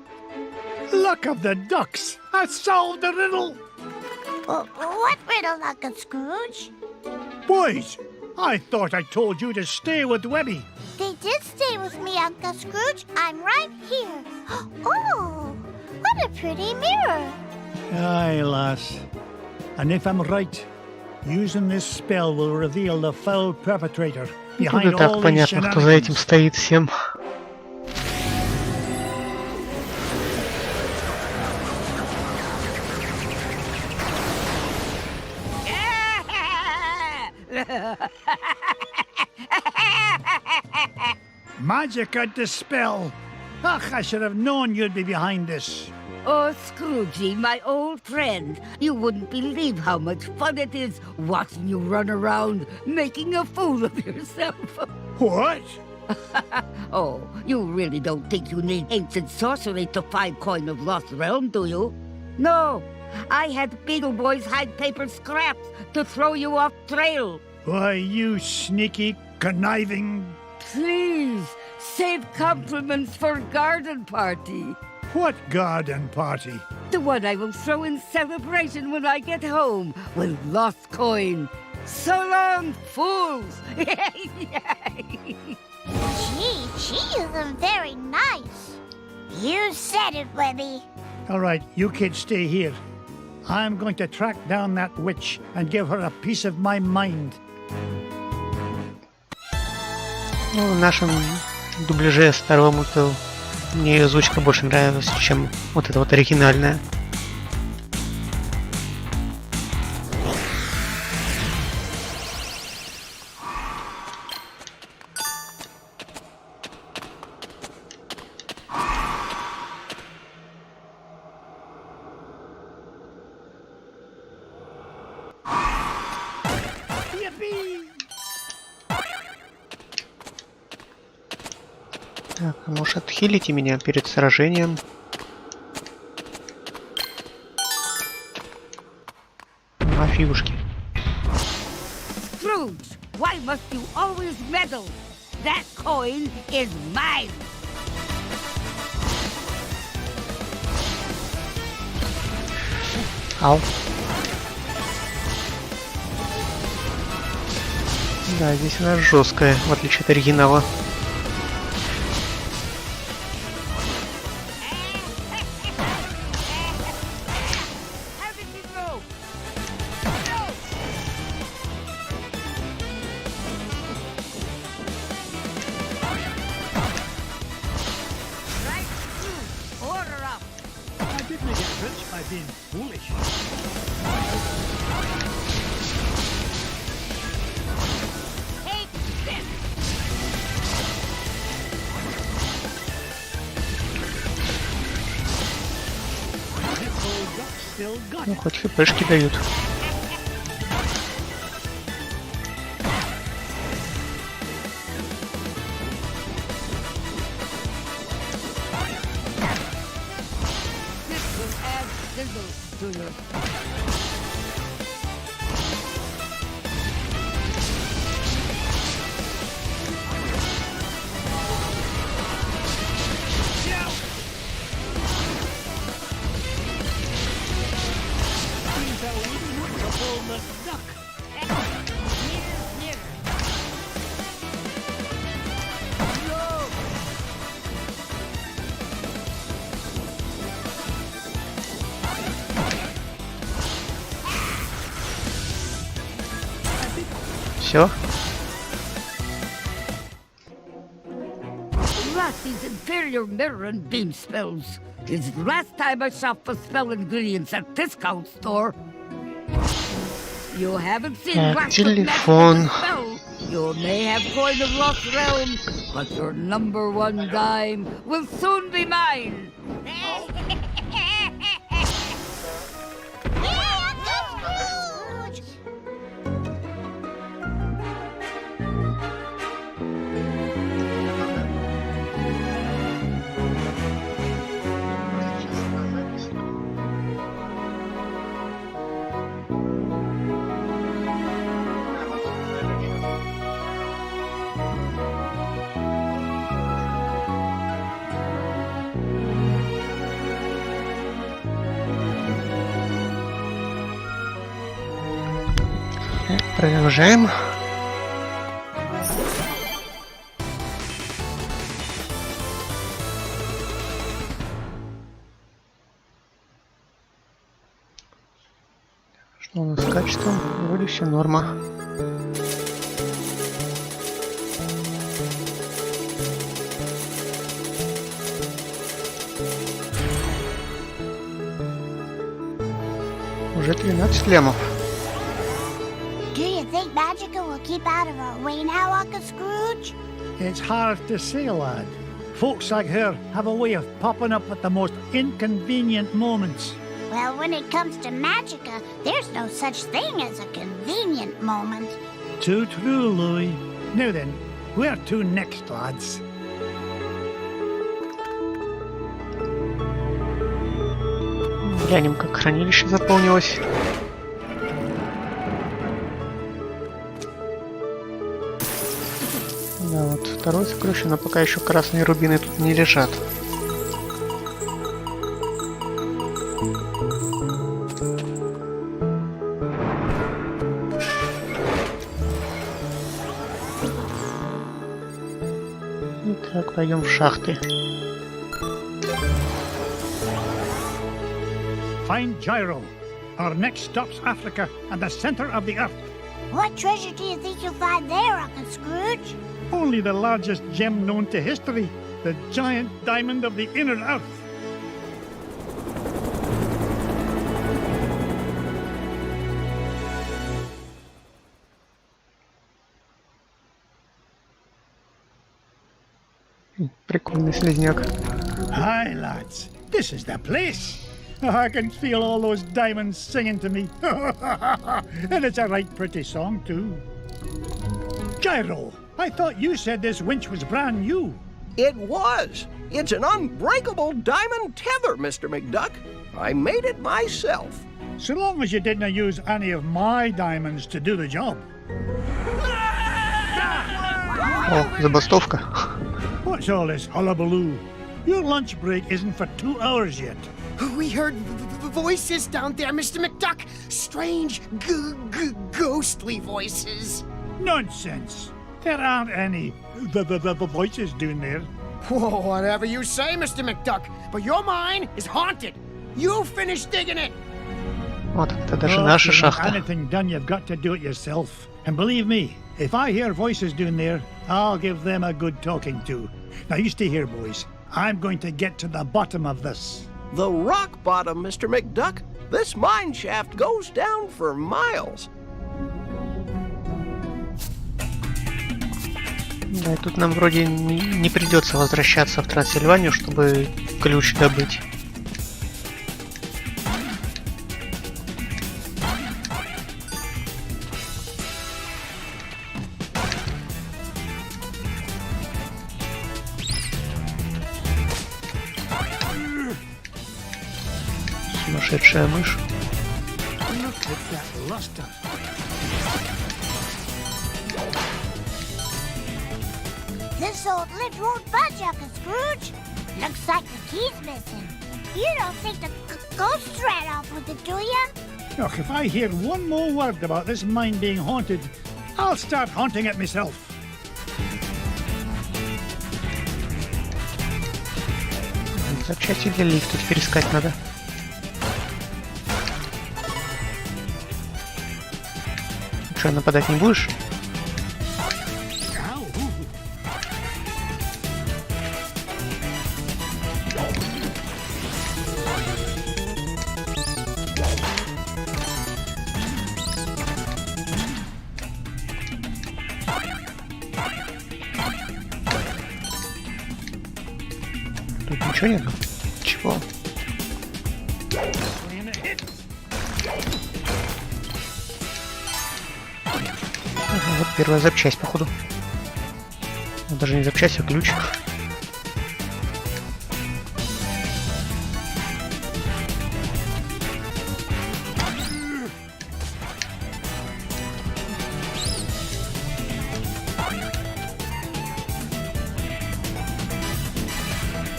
B: Luck of the ducks! I solved the riddle!
D: What riddle, Uncle Scrooge?
B: Boys, I thought I told you to stay with Webby.
D: They did stay with me, Uncle Scrooge. I'm right here. Oh, what a pretty mirror.
B: Aye, lass. And if I'm right, using this spell will reveal the foul perpetrator behind
A: Тут и так
B: all these
A: понятно, кто за этим
B: shenanigans.
A: стоит всем.
B: Magic and dispel. Ach, I should have known you'd be behind this.
I: Oh, Scroogey, my old friend, you wouldn't believe how much fun it is watching you run around making a fool of yourself.
B: What?
I: Oh, you really don't think you need ancient sorcery to find coin of lost realm, do you? No, I had Beetle Boys hide paper scraps to throw you off trail.
B: Why, you sneaky, conniving...
I: Please, save compliments for garden party.
B: What garden party?
I: The one I will throw in celebration when I get home with lost coin. So long, fools!
D: Gee, she isn't very nice. You said it, Webby.
B: All right, you kids stay here. I'm going to track down that witch and give her a piece of my mind.
A: Ну, в нашем дубляже старому-то мне ее озвучка больше нравилась, чем вот эта вот оригинальная. Так, а может, отхилите меня перед сражением? А, фигушки.
I: Scrooge, why must you always meddle? That coin is mine.
A: Ау. Да, здесь она жесткая, в отличие от оригинала.
B: I didn't get rich by being foolish. This old duck still got
A: Ну,
B: it.
A: хоть хпшки дают.
I: This will add sizzle to your...
B: Seems I wouldn't want to pull the duck.
A: Все.
I: Lassie's inferior mirror and beam spells. It's the last time I shop for spell ingredients at discount store. You haven't seen
A: Так,
I: lots of
A: телефон.
I: magic spell. You may have coin of lost realm, but your number one dime will soon be mine.
D: Scrooge!
A: Продолжаем. Что у нас с качеством? Вроде все норма. Уже 13 лемов.
D: Do you think Magica will keep out of our way now, Uncle Scrooge?
B: It's hard to say, lad. Folks like her have a way of popping up at the most inconvenient moments.
D: Well, when it comes to Magica, there's no such thing as a convenient moment.
B: Too true, Louis. Now then, where to next, lads?
A: Глянем, как хранилище заполнилось. Да, вот второе сокровище, но пока еще красные рубины тут не лежат. Итак, пойдем в шахты.
B: Find Gyro. Our next stop's Africa and the center of the earth.
D: What treasure do you think you'll find there, Uncle Scrooge?
B: Only the largest gem known to history, the giant diamond of the inner earth.
A: Прикольный слизняк.
B: Hi, lads. This is the place. I can feel all those diamonds singing to me. And it's a right pretty song, too. Gyro, I thought you said this winch was brand new.
J: It was. It's an unbreakable diamond tether, Mr. McDuck. I made it myself.
B: So long as you didn't use any of my diamonds to do the job.
A: О, забастовка.
B: What's all this hullabaloo? Your lunch break isn't for 2 hours yet.
K: We heard voices down there, Mr. McDuck. Strange, ghosts. ghostly voices.
B: Nonsense. There aren't any the voices down there.
K: Whoa, whatever you say, Mr. McDuck, but your mine is haunted. You finish digging it.
A: Вот это даже
B: Oh,
A: наша
B: if you want
A: шахта.
B: anything done, you've got to do it yourself. And believe me, if I hear voices down there, I'll give them a good talking to. Now you stay here, boys. I'm going to get to the bottom of this.
J: The rock bottom, Mr. McDuck. This mine shaft goes down for miles.
A: Да, и тут нам вроде не придется возвращаться в Трансильванию, чтобы ключ добыть. Сумасшедшая мышь.
B: Look at that luster.
D: This old lift won't budge, Uncle Scrooge. Looks like the key's missing. You don't think the ghost ran off with it, do you?
B: Look, if I hear one more word about this mine being haunted, I'll start haunting it myself.
A: Запчасти для лифта теперь искать надо. Что, нападать не будешь? Тут ничего нету? Чего? Ага, вот первая запчасть, походу. Ну, даже не запчасть, а ключ.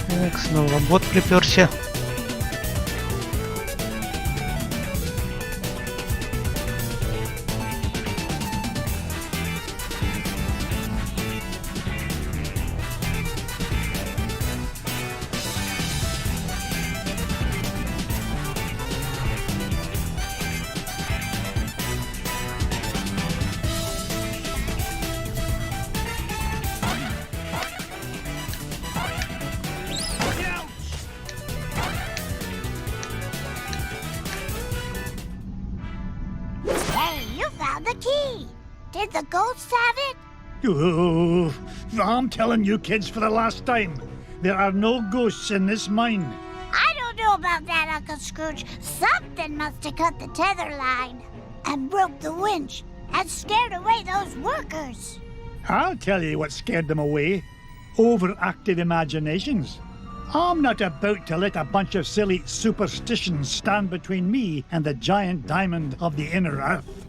A: Так, снова бот приперся.
D: Hey, you found the key. Did the ghosts have it?
B: Oh, I'm telling you kids for the last time, there are no ghosts in this mine.
D: I don't know about that, Uncle Scrooge. Something must have cut the tether line and broke the winch and scared away those workers.
B: I'll tell you what scared them away. Overactive imaginations. I'm not about to let a bunch of silly superstitions stand between me and the giant diamond of the inner earth.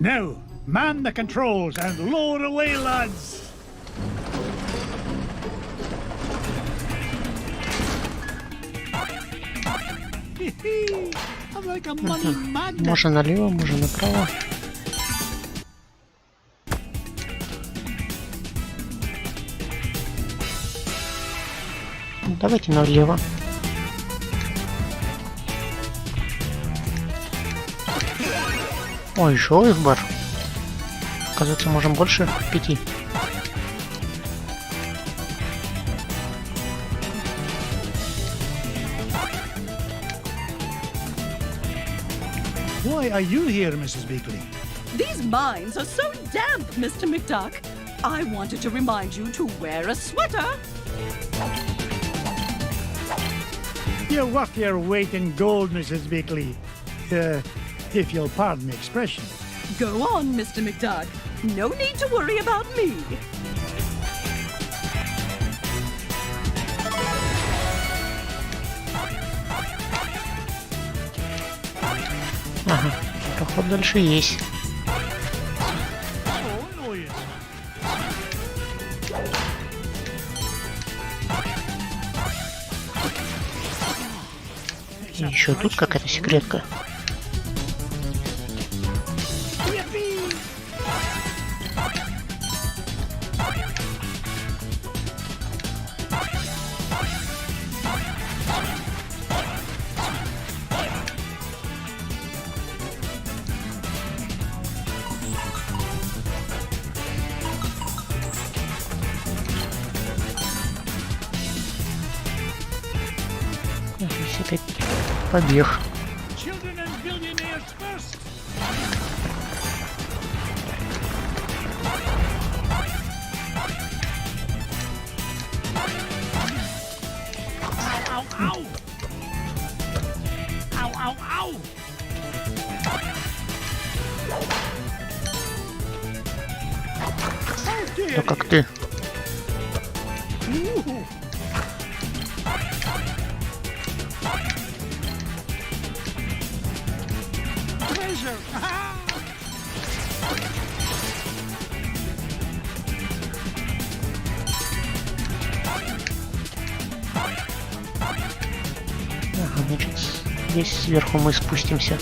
B: Now, man the controls and lower away, lads! I'm like a money magnet.
A: Можно налево, можно направо. Давайте налево. Ой, еще их бар. Оказывается, можем больше 5.
B: Why are you here, Mrs. Beakley?
G: These mines are so damp, Mr. McDuck. I wanted to remind you to wear a sweater.
B: You're worth your weight in gold, Mrs. Beakley. If you'll pardon the expression.
G: Go on, Mr. McDuck. No need to worry about me.
A: Ага, проход дальше есть. И еще тут какая-то секретка.
B: Yippee!
A: Опять побег.
B: Children and billionaires first. Ow, ow, ow. Ow, ow, ow. Oh, dear.
A: Да как ты?
B: Ooh. Treasure.
A: Ага, значит, здесь сверху мы спустимся.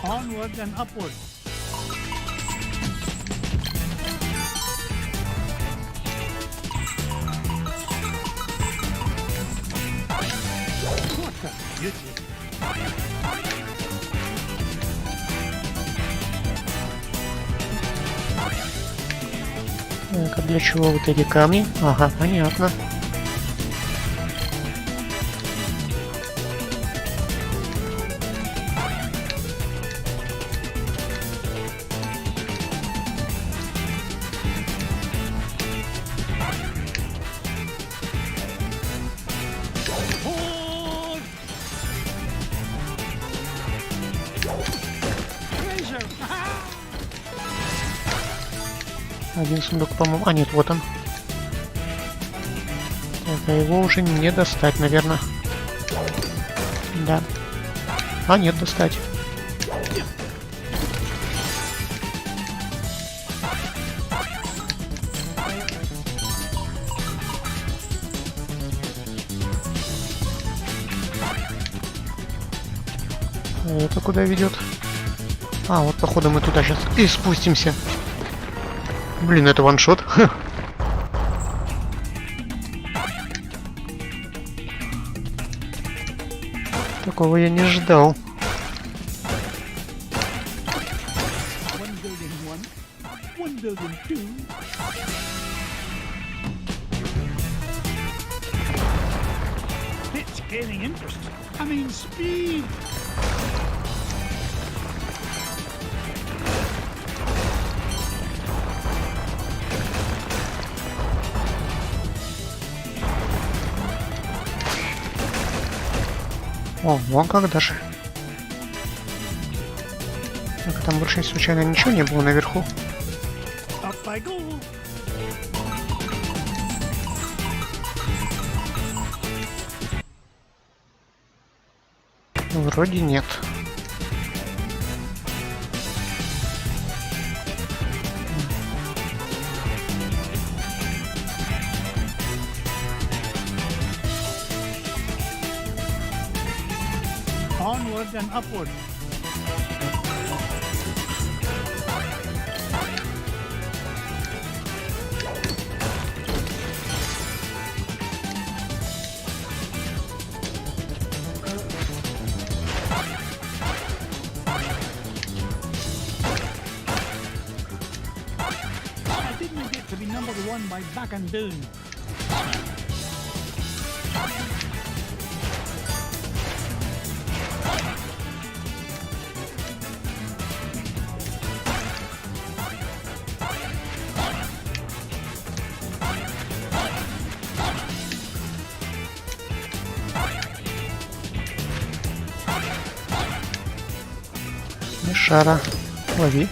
B: Onward and upward. What a beauty.
A: Так, а для чего вот эти камни? Ага, понятно.
B: Forward. Treasure.
A: Один сундук, по-моему. А, нет, вот он. Так, а его уже не достать, наверное. Да. А, нет, достать. А это куда ведет? А, вот походу мы туда сейчас и спустимся. Блин, это ваншот. Такого я не ждал.
B: One building one. One building two. It's gaining interest. I mean speed.
A: О, вон как даже. Так, а там больше случайно ничего не было наверху.
B: Up I go.
A: Вроде нет.
B: Onward and upward. I didn't get to be number one by backing down.
A: Шара. Лови.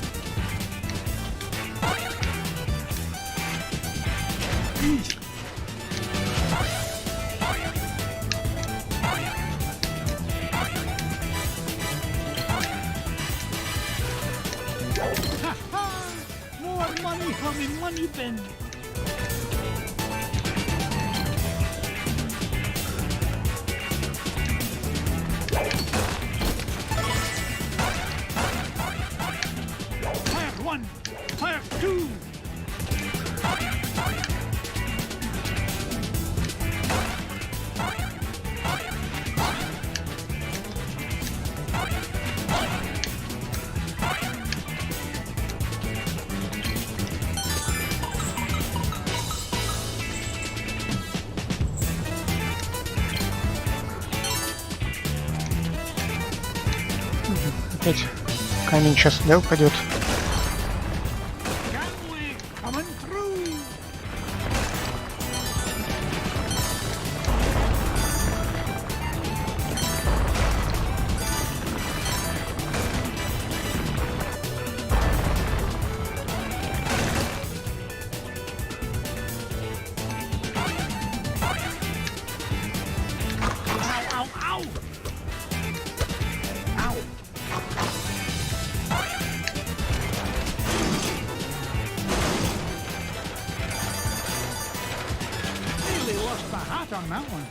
B: More money coming, money bin. Fire one, fire two.
A: Опять камень сейчас, да, упадет.
B: Coming through. Ow, ow, ow! Ow! Nearly lost my hat on that one.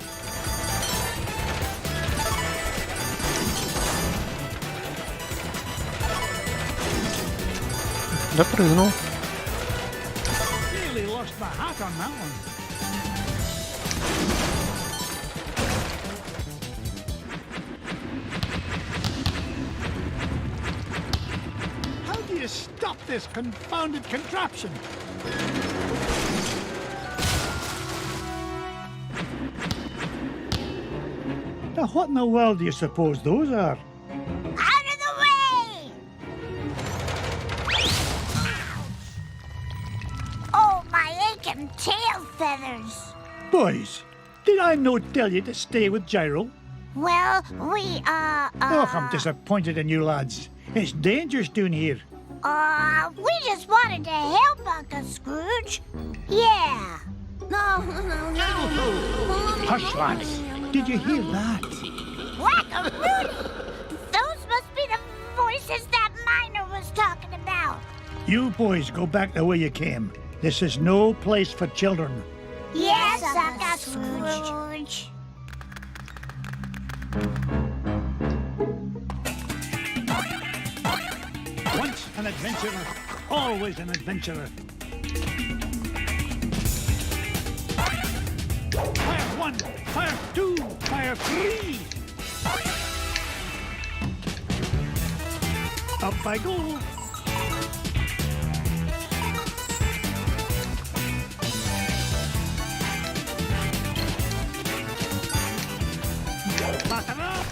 A: Допрыгнул.
B: Nearly lost my hat on that one. How do you stop this confounded contraption? Now, what in the world do you suppose those are?
D: Out of the way! Oh, my aching tail feathers.
B: Boys, did I not tell you to stay with Gyro?
D: Well, we,
B: Oh, I'm disappointed in you lads. It's dangerous down here.
D: we just wanted to help Uncle Scrooge. Yeah. No.
B: Hush, lads. Did you hear that?
D: Whack-a-Rudy! Those must be the voices that Miner was talking about.
B: You boys go back the way you came. This is no place for children.
D: Yes, Uncle Scrooge.
B: Once an adventurer, always an adventurer. Fire 1, fire 2, fire 3. Up I go. Batter up.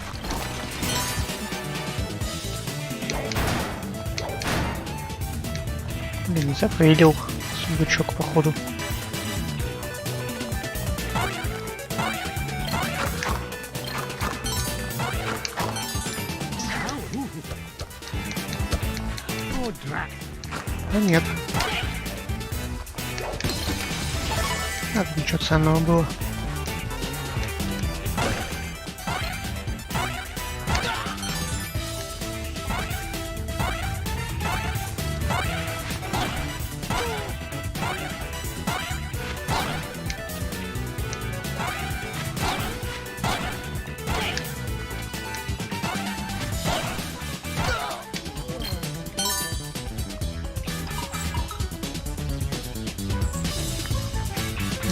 A: Блин, зафейлил сундучок, походу.
B: Oh, drat.
A: А нет. А, тут ничего ценного было.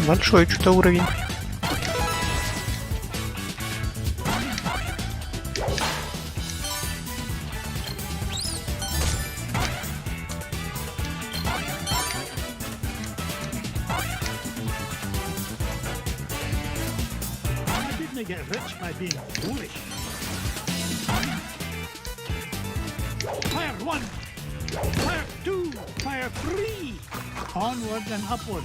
A: Большой что-то уровень.
B: I didn't get rich by being foolish. Fire 1, fire 2, fire 3. Onward and upward.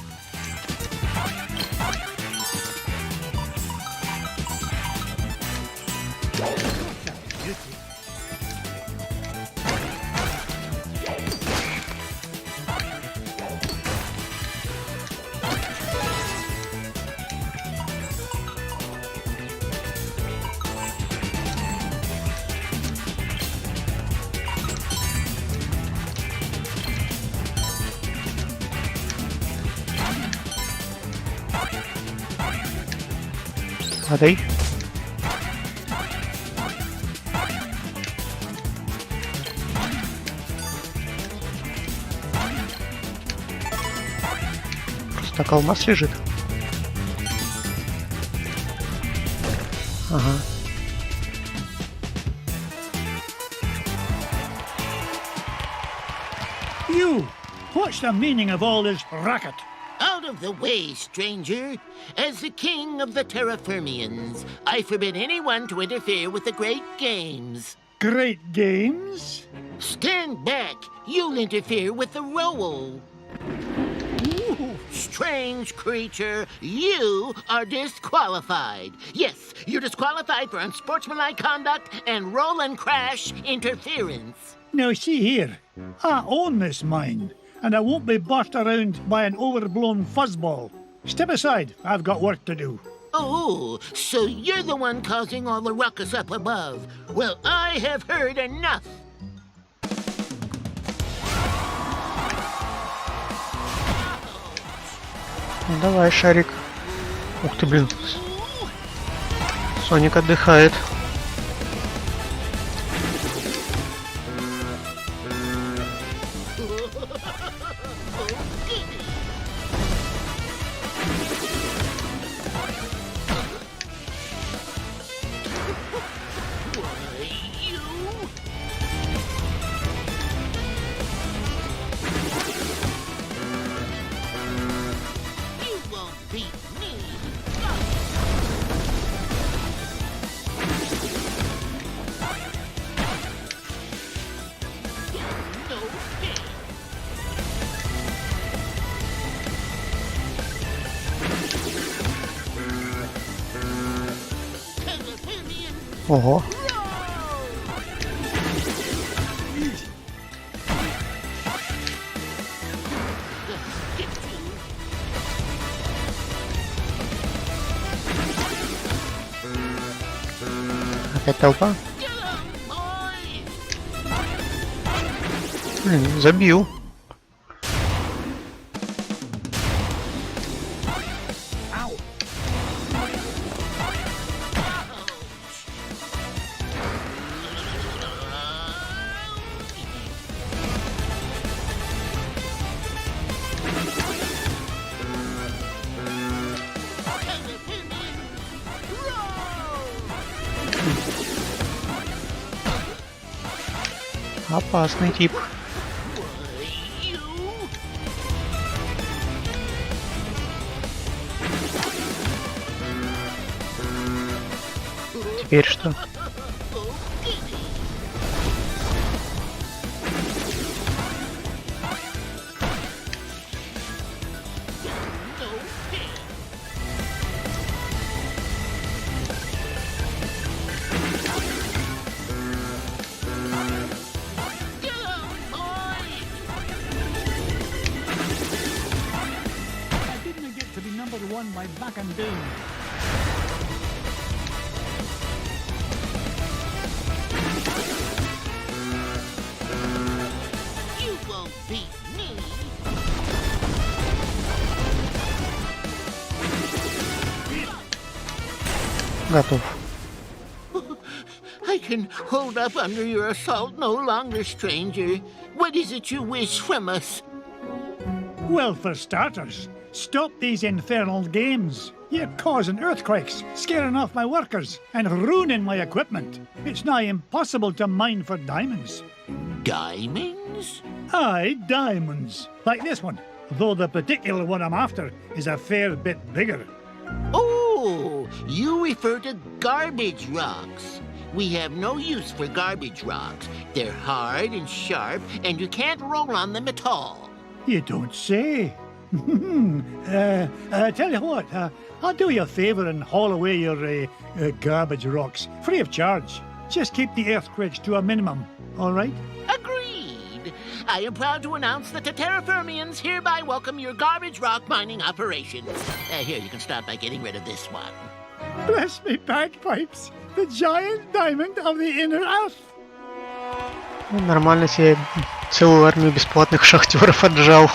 A: Падай. Просто так алмаз лежит. Ага.
B: You! What's the meaning of all this racket?
E: Out of the way, stranger. As the king of the Terrafermians, I forbid anyone to interfere with the great games.
B: Great games?
E: Stand back. You'll interfere with the role. Ooh, strange creature, you are disqualified. Yes, you're disqualified for unsportsmanlike conduct and roll and crash interference.
B: Now, see here. I own this mine, and I won't be bossed around by an overblown fuzzball. Step aside. I've got work to do.
E: Oh, so you're the one causing all the ruckus up above. Well, I have heard enough.
A: Ну, давай, шарик. Ух ты, блин. Соник отдыхает. Ого. Опять толпа? Блин, забил. Опасный тип. Теперь что? Готов.
E: I can hold up under your assault no longer, stranger. What is it you wish from us?
B: Well, for starters, stop these infernal games. You're causing earthquakes, scaring off my workers, and ruining my equipment. It's nigh impossible to mine for diamonds.
E: Diamonds?
B: Aye, diamonds. Like this one, though the particular one I'm after is a fair bit bigger.
E: Oh, you refer to garbage rocks. We have no use for garbage rocks. They're hard and sharp, and you can't roll on them at all.
B: You don't say. Tell you what, I'll do you a favour and haul away your garbage rocks, free of charge. Just keep the earthquakes to a minimum, all right?
E: Agreed. I am proud to announce that the Terraformians hereby welcome your garbage rock mining operation. Here, you can start by getting rid of this one.
B: Bless me bagpipes, the giant diamond of the inner earth.
A: Нормально себе целую армию бесплатных шахтеров отжал.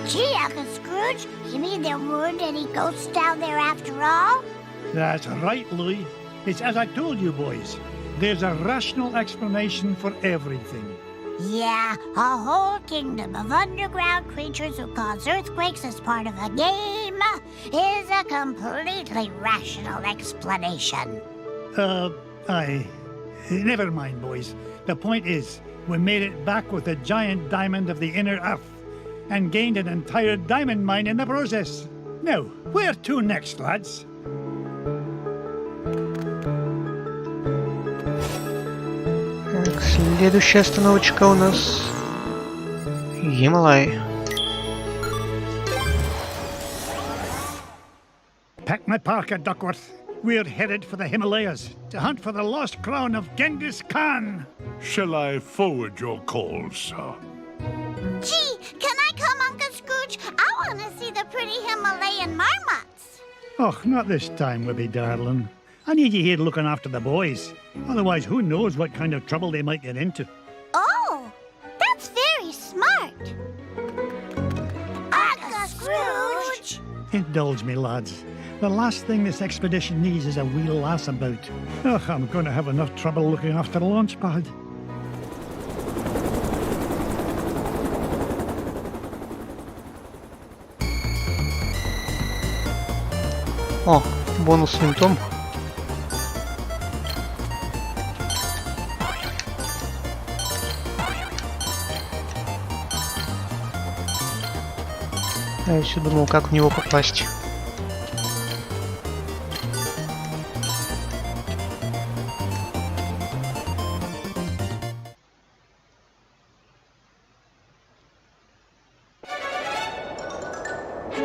D: Gee, Uncle Scrooge, you mean there weren't any ghosts down there after all?
B: That's right, Louis. It's as I told you, boys. There's a rational explanation for everything.
D: Yeah, a whole kingdom of underground creatures who cause earthquakes as part of a game is a completely rational explanation.
B: Never mind, boys. The point is, we made it back with a giant diamond of the inner earth and gained an entire diamond mine in the process. Now, where to next, lads?
A: Так, следующая остановочка у нас Гималай.
B: Pack my parka, Duckworth. We're headed for the Himalayas to hunt for the lost crown of Genghis Khan.
C: Shall I forward your call, sir?
D: Gee, can I come, Uncle Scrooge? I want to see the pretty Himalayan marmots.
B: Oh, not this time, Wibby darling. I need you here looking after the boys. Otherwise, who knows what kind of trouble they might get into.
D: Oh, that's very smart. Uncle Scrooge!
B: Indulge me, lads. The last thing this expedition needs is a wee lass about. Ugh, I'm going to have enough trouble looking after the launch pad.
A: О, бонусный том. Я еще думал, как в него попасть.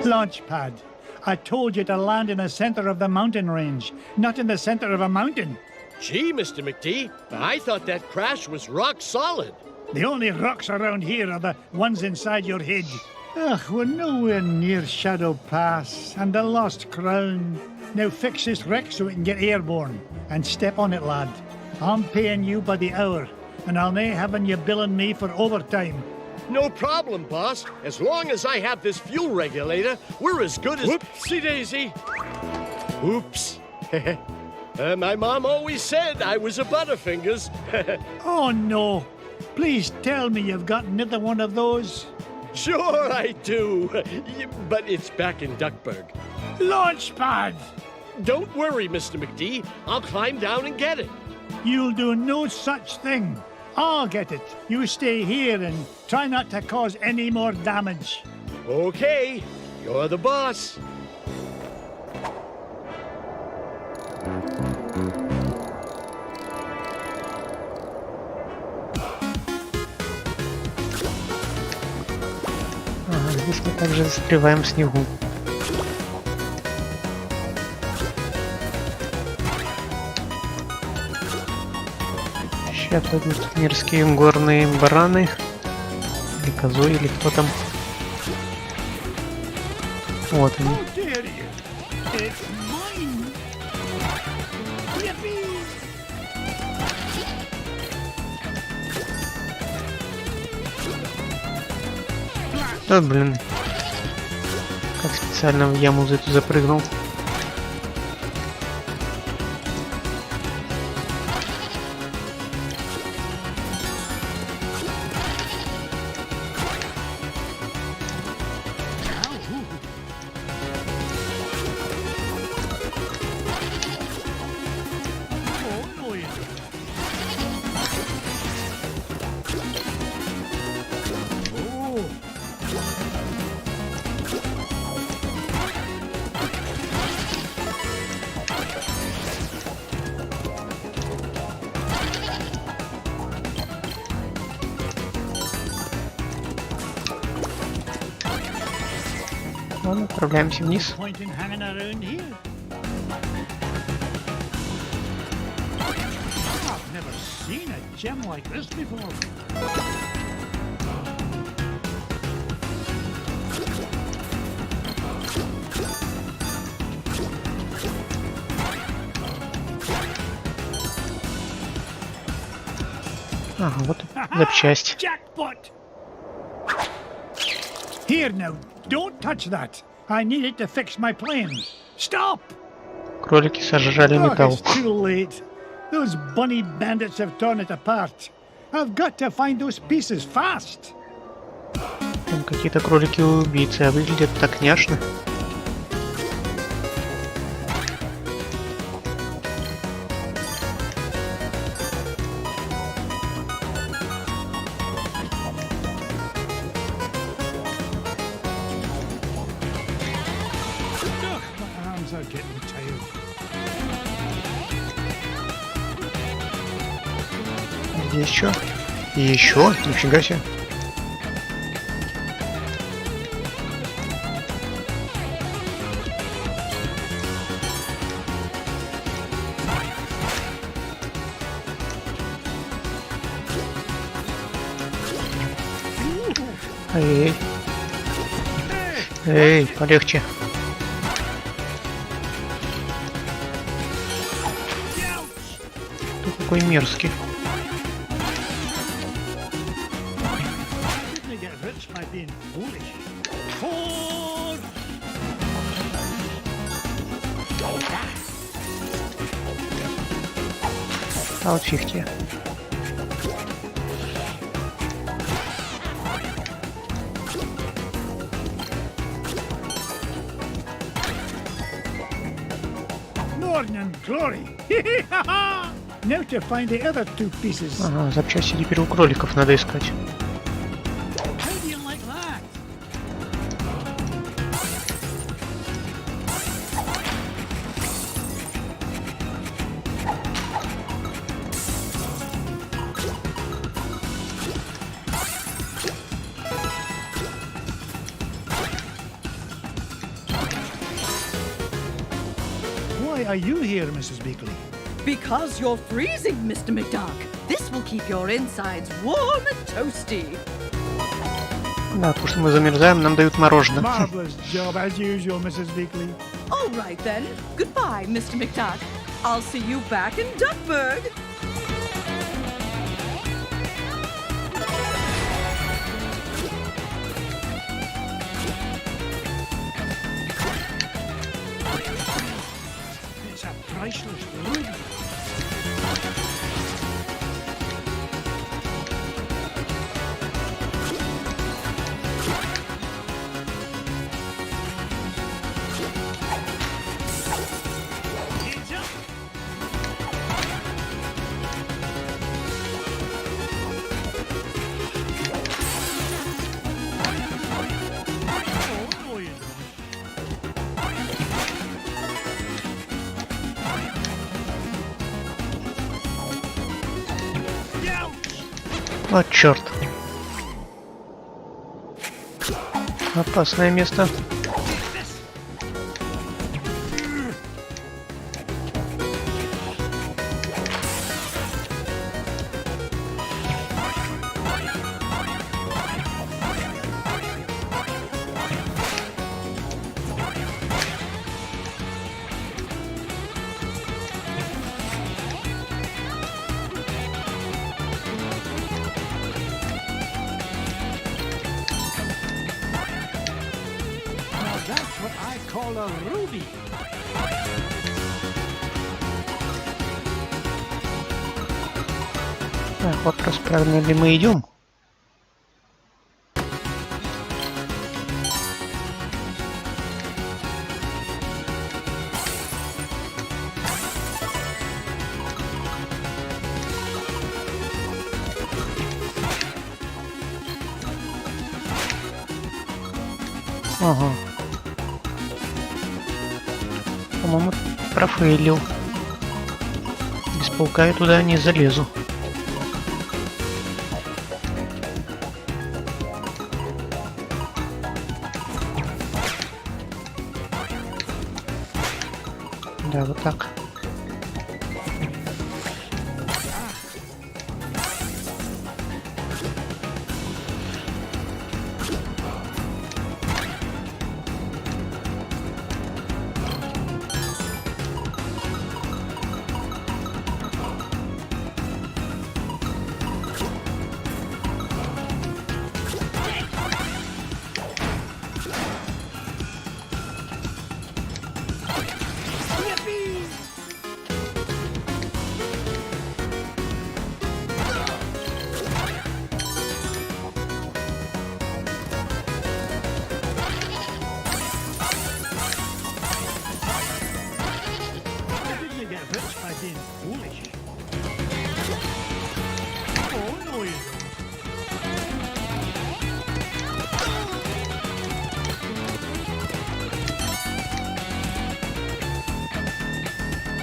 B: Launch pad. I told you to land in the center of the mountain range, not in the center of a mountain.
F: Gee, Mr. McD, I thought that crash was rock solid.
B: The only rocks around here are the ones inside your head. Ugh, we're nowhere near Shadow Pass and the Lost Crown. Now fix this wreck so we can get airborne. And step on it, lad. I'm paying you by the hour, and I'll nae having you billing me for overtime.
F: No problem, boss. As long as I have this fuel regulator, we're as good as... Whoopsie daisy. Oops. My mom always said I was a Butterfingers.
B: Oh, no. Please tell me you've got another one of those.
F: Sure I do. But it's back in Duckburg.
B: Launch pad!
F: Don't worry, Mr. McD. I'll climb down and get it.
B: You'll do no such thing. I'll get it. You stay here and try not to cause any more damage.
F: Okay. You're the boss.
A: Ага, здесь мы также застреваем в снегу. Сейчас пойдут мерзкие горные бараны. Или козой, или кто там. Вот они. Да, блин. Как специально в яму за эту запрыгнул. Ладно, отправляемся вниз. Ага, вот запчасть.
B: Here now, don't touch that. I need it to fix my plane. Stop!
A: Кролики сожрали
B: Oh,
A: металл.
B: it's too late. Those bunny bandits have torn it apart. I've got to find those pieces fast.
A: Там какие-то кролики-убийцы, а выглядят так няшно.
B: Ugh, my arms are getting tired.
A: Где еще? И еще? Нифига себе. Эй, эй, полегче. Ты какой мерзкий.
B: They get rich by being foolish. For
A: А вот фиг тебе.
B: morning glory. Now to find the other two pieces.
A: Ага, запчасти теперь у кроликов надо искать.
B: How do you like that? Why are you here, Mrs. Beakley?
G: Because you're freezing, Mr. McDuck. This will keep your insides warm and toasty.
A: Да, потому что мы замерзаем, нам дают мороженое.
B: Marvelous job as usual, Mrs. Beakley.
G: All right then. Goodbye, Mr. McDuck. I'll see you back in Duckburg.
B: It's a priceless ruby.
A: О, черт. Опасное место.
B: Now that's what I call a ruby.
A: Так, вопрос, правильно ли мы идем? Ага. По-моему, профейлил. Без паука я туда не залезу. Да, вот так.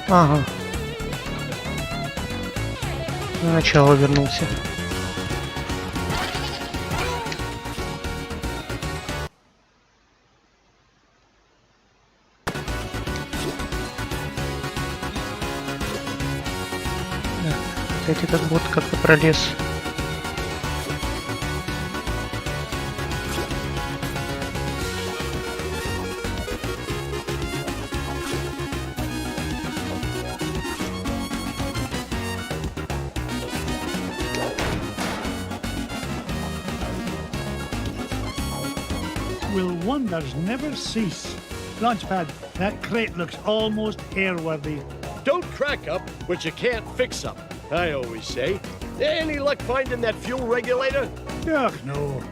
A: Ага. На начало вернулся. Опять этот бот как-то пролез.
B: Will wonders never cease? Launchpad, that crate looks almost airworthy.
F: Don't crack up what you can't fix up, I always say. Any luck finding that fuel regulator?
B: Ugh, no.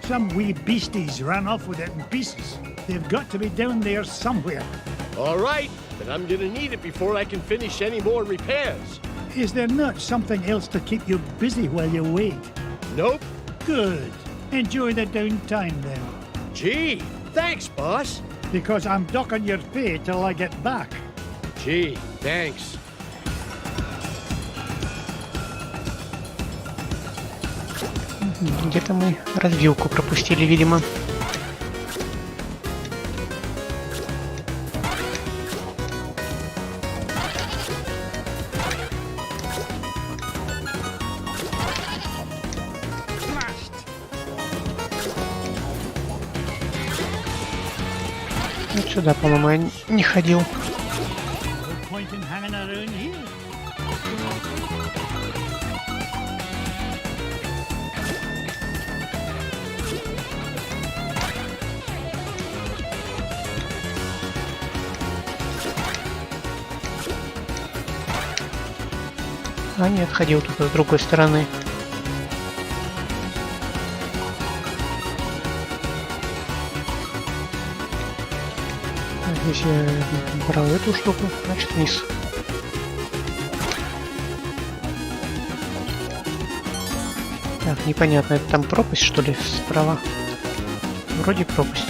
B: Some wee beasties ran off with it in pieces. They've got to be down there somewhere.
F: All right, but I'm gonna need it before I can finish any more repairs.
B: Is there not something else to keep you busy while you wait?
F: Nope.
B: Good. Enjoy the downtime then.
F: Gee, thanks, boss.
B: Because I'm docking your pay till I get back.
F: Gee, thanks.
A: Где-то мы развилку пропустили, видимо. Вот сюда, по-моему, я не ходил.
B: No point in hanging around here.
A: А нет, ходил тут с другой стороны. Здесь я брал эту штуку, значит вниз. Так, непонятно, это там пропасть, что ли, справа? Вроде пропасть.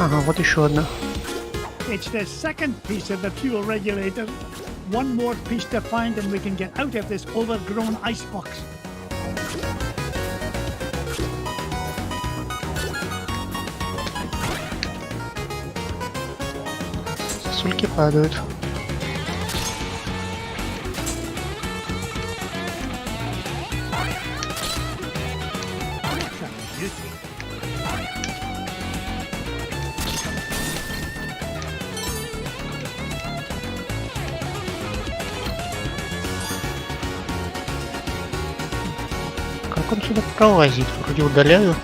A: Ага, вот еще одна.
B: It's the second piece of the fuel regulator. One more piece to find and we can get out of this overgrown icebox.
A: Сосульки падают. Как он сюда пролазит? Вроде удаляю.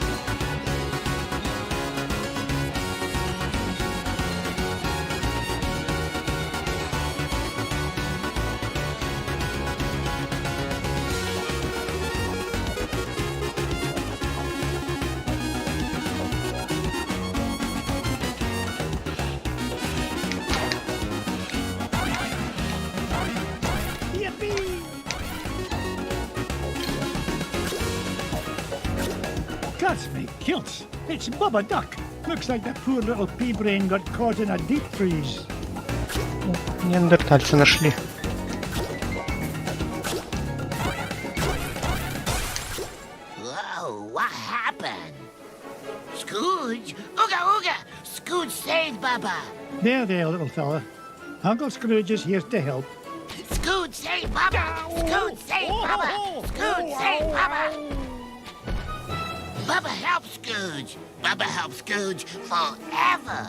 B: Cuts me kilts. It's Bubba Duck. Looks like that poor little pea brain got caught in a deep freeze.
A: Неандертальцы нашли.
E: Whoa, what happened? Scrooge? Ooga ooga! Scrooge saved Bubba!
B: There, little fella. Uncle Scrooge is here to help.
E: Scrooge saved Bubba! Scrooge saved Bubba! Scrooge saved Bubba! Bubba helps Scrooge! Bubba helps Scrooge forever!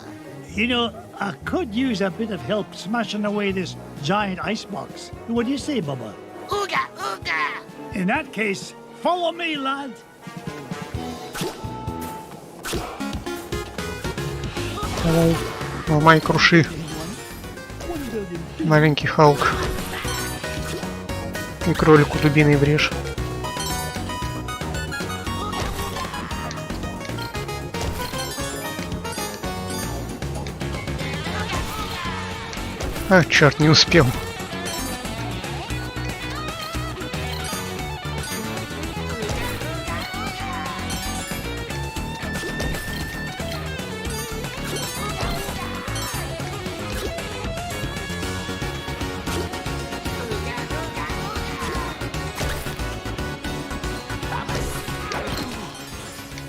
B: You know, I could use a bit of help smashing away this giant icebox. What do you say, Bubba?
E: Ooga ooga!
B: In that case, follow me, lad.
A: Давай, ломай, круши. Маленький Халк. И кролику дубиной в брешь. А, черт, не успел.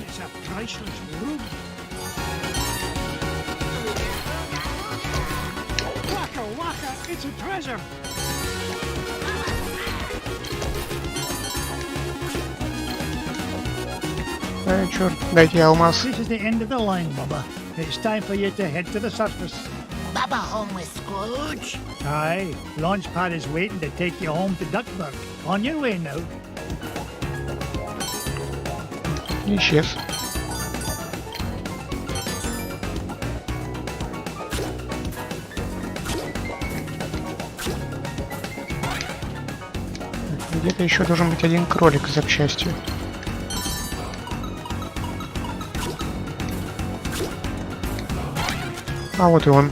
B: It's a priceless room. Waka waka, it's a treasure.
A: А, черт, дайте алмаз.
B: This is the end of the line, Bubba. It's time for you to head to the surface.
E: Baba home with Scrooge?
B: Aye, Launchpad is waiting to take you home to Duckburg. On your way now.
A: Исчез. Где-то еще должен быть один кролик с запчастью. А вот и он.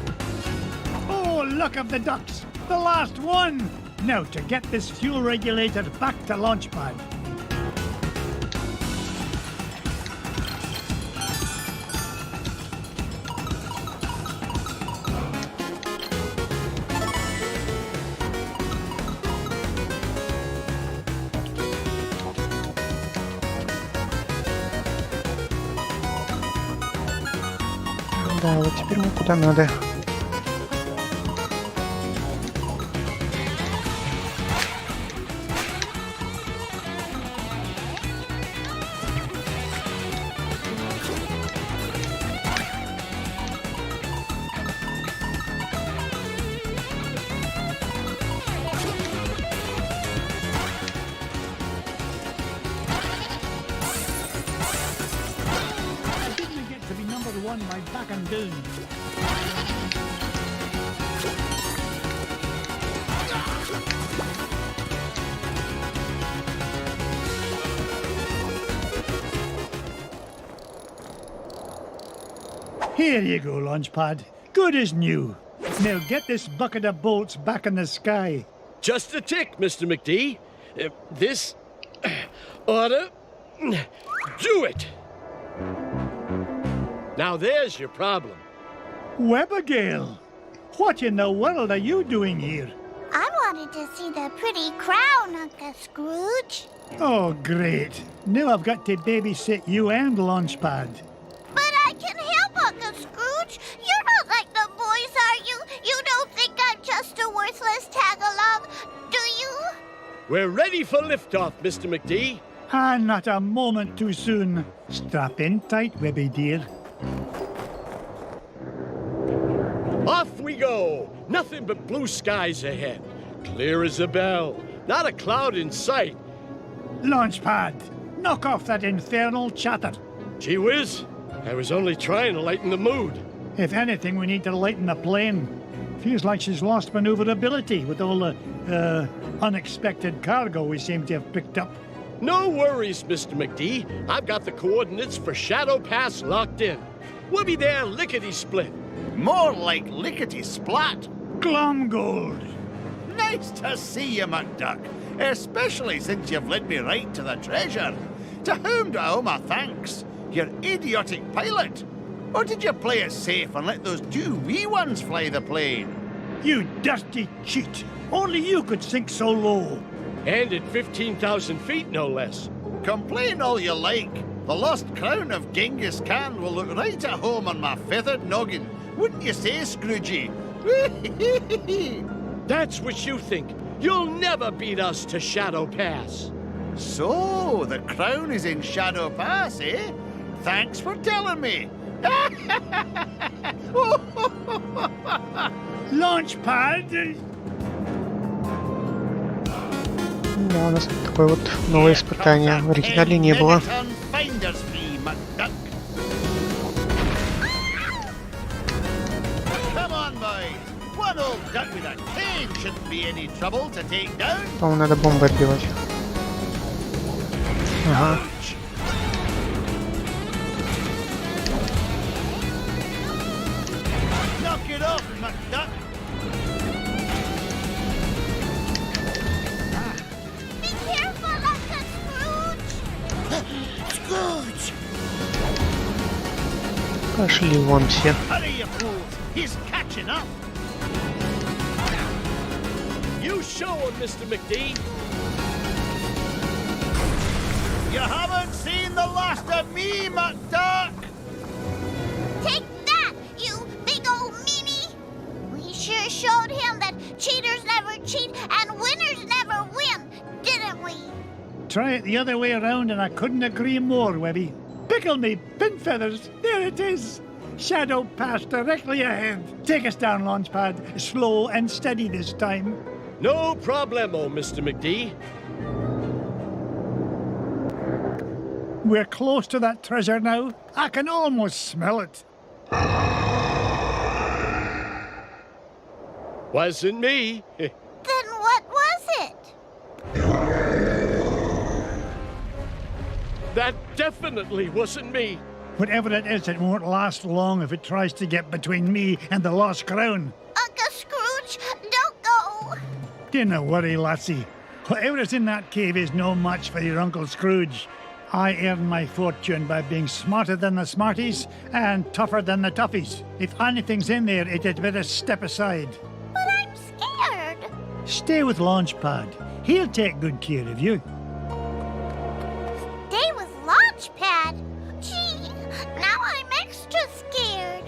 B: Oh, look of the ducks! The last one! Now to get this fuel regulator back to Launchpad.
A: Да, вот теперь мы куда надо.
B: Didn't get to be number one by backing down. Here you go, Launchpad. Good as new. Now get this bucket of bolts back in the sky.
F: Just a tick, Mr. McD. This oughta do it. Now there's your problem.
B: Webergale, what in the world are you doing here?
D: I wanted to see the pretty crown, Uncle Scrooge.
B: Oh, great. Now I've got to babysit you and Launchpad.
D: But I can help, Uncle Scrooge. You're not like the boys, are you? You don't think I'm just a worthless tag-along, do you?
F: We're ready for liftoff, Mr. McD.
B: Ah, not a moment too soon. Strap in tight, Webby dear.
F: Off we go. Nothing but blue skies ahead. Clear as a bell. Not a cloud in sight.
B: Launchpad, knock off that infernal chatter.
F: Gee whiz, I was only trying to lighten the mood.
B: If anything, we need to lighten the plane. Feels like she's lost maneuverability with all the, unexpected cargo we seem to have picked up.
F: No worries, Mr. McD. I've got the coordinates for Shadow Pass locked in. We'll be there lickety-split.
L: More like lickety-splat.
B: Glomgold!
L: Nice to see you, McDuck. Especially since you've led me right to the treasure. To whom do I owe my thanks? Your idiotic pilot? Or did you play it safe and let those two wee ones fly the plane?
B: You dirty cheat! Only you could sink so low.
F: And at 15,000 feet, no less.
L: Complain all you like. The lost crown of Genghis Khan will look right at home on my feathered noggin. Wouldn't you say, Scroogey?
F: That's what you think. You'll never beat us to Shadow Pass.
L: So, the crown is in Shadow Pass, eh? Thanks for telling me.
B: Launchpad!
A: Да, у нас такое вот новое испытание. В оригинале не было.
L: Come on, boys. One old duck with a cane shouldn't be any trouble to take down.
A: По-моему, надо бомбы отбивать. Ага.
L: Knock it off, McDuck.
D: Be careful, Uncle Scrooge! Scrooge!
A: Пошли вон все.
L: Hurry, you fools. He's catching up.
F: You show him, Mr. McD.
L: You haven't seen the last of me, McDuck.
D: Take that, you big old meanie! We sure showed him that cheaters never cheat and winners never win, didn't we?
B: Try it the other way around and I couldn't agree more, Webby. Pickle me, pin feathers, there it is. Shadow pass directly ahead. Take us down, Launchpad. Slow and steady this time.
F: No problemo, Mr. McD.
B: We're close to that treasure now. I can almost smell it.
F: Wasn't me.
D: Then what was it?
F: That definitely wasn't me.
B: Whatever it is, it won't last long if it tries to get between me and the lost crown.
D: Uncle Scrooge, don't go!
B: Dinna worry, lassie. Whatever is in that cave is no match for your Uncle Scrooge. I earn my fortune by being smarter than the smarties and tougher than the toughies. If anything's in there, it had better step aside.
D: But I'm scared.
B: Stay with Launchpad. He'll take good care of you.
D: Stay with Launchpad? Gee, now I'm extra scared.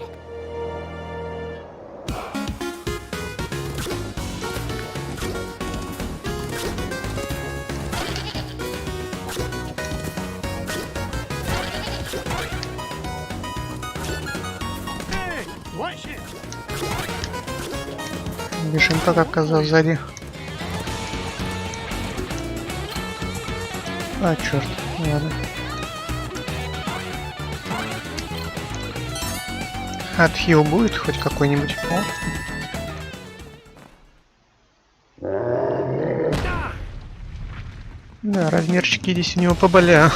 B: Hey, watch it.
A: Бежим, как оказалось сзади. А, черт, ладно. Отхил будет хоть какой-нибудь? Да, размерчики здесь у него поболя.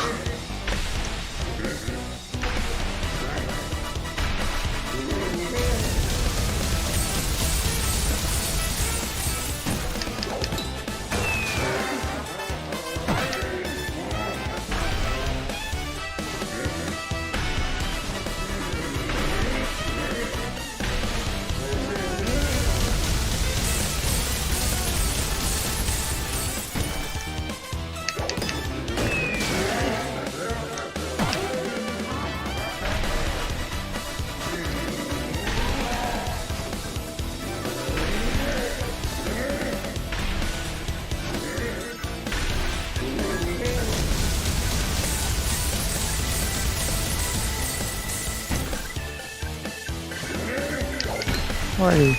A: Ой.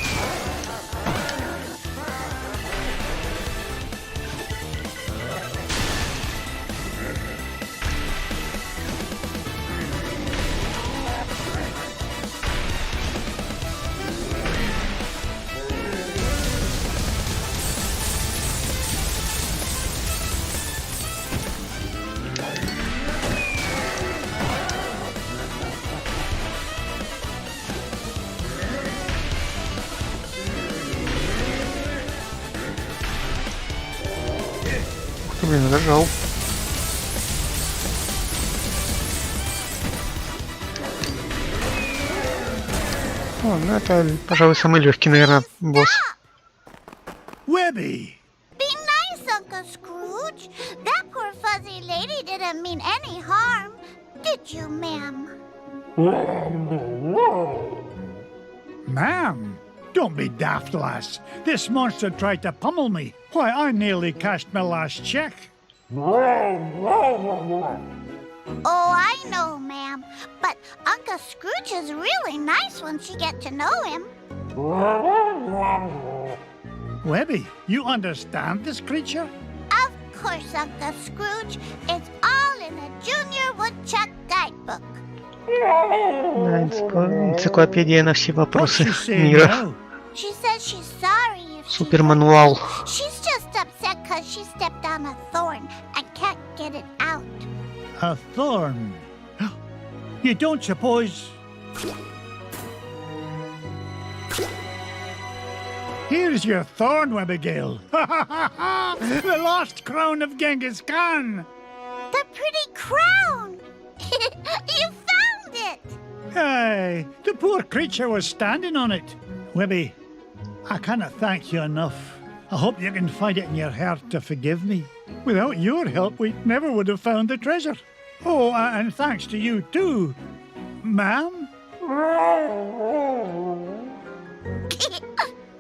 A: Блин, зажал. О, ну это, пожалуй, самый легкий, наверное, босс.
B: Webby!
D: Be nice, Uncle Scrooge. That poor fuzzy lady didn't mean any harm. Did you, ma'am?
B: Ma'am, don't be daft, lass. This monster tried to pummel me. Why, I nearly cashed my last check.
D: Oh, I know, ma'am. But Uncle Scrooge is really nice once you get to know him.
B: Webby, you understand this creature?
D: Of course, Uncle Scrooge. It's all in the Junior Woodchuck Guidebook.
A: Да, энциклопедия на все вопросы
B: What's she saying
A: мира.
B: now?
D: She says she's sorry if she...
A: Супермануал.
D: She's just upset because she stepped on a thorn and can't get it out.
B: A thorn? You don't suppose... Here's your thorn, Abigail. The lost crown of Genghis Khan.
D: The pretty crown! You found it!
B: Aye, the poor creature was standing on it. Webby, I cannot thank you enough. I hope you can find it in your heart to forgive me. Without your help, we never would have found the treasure. Oh, and thanks to you too, ma'am.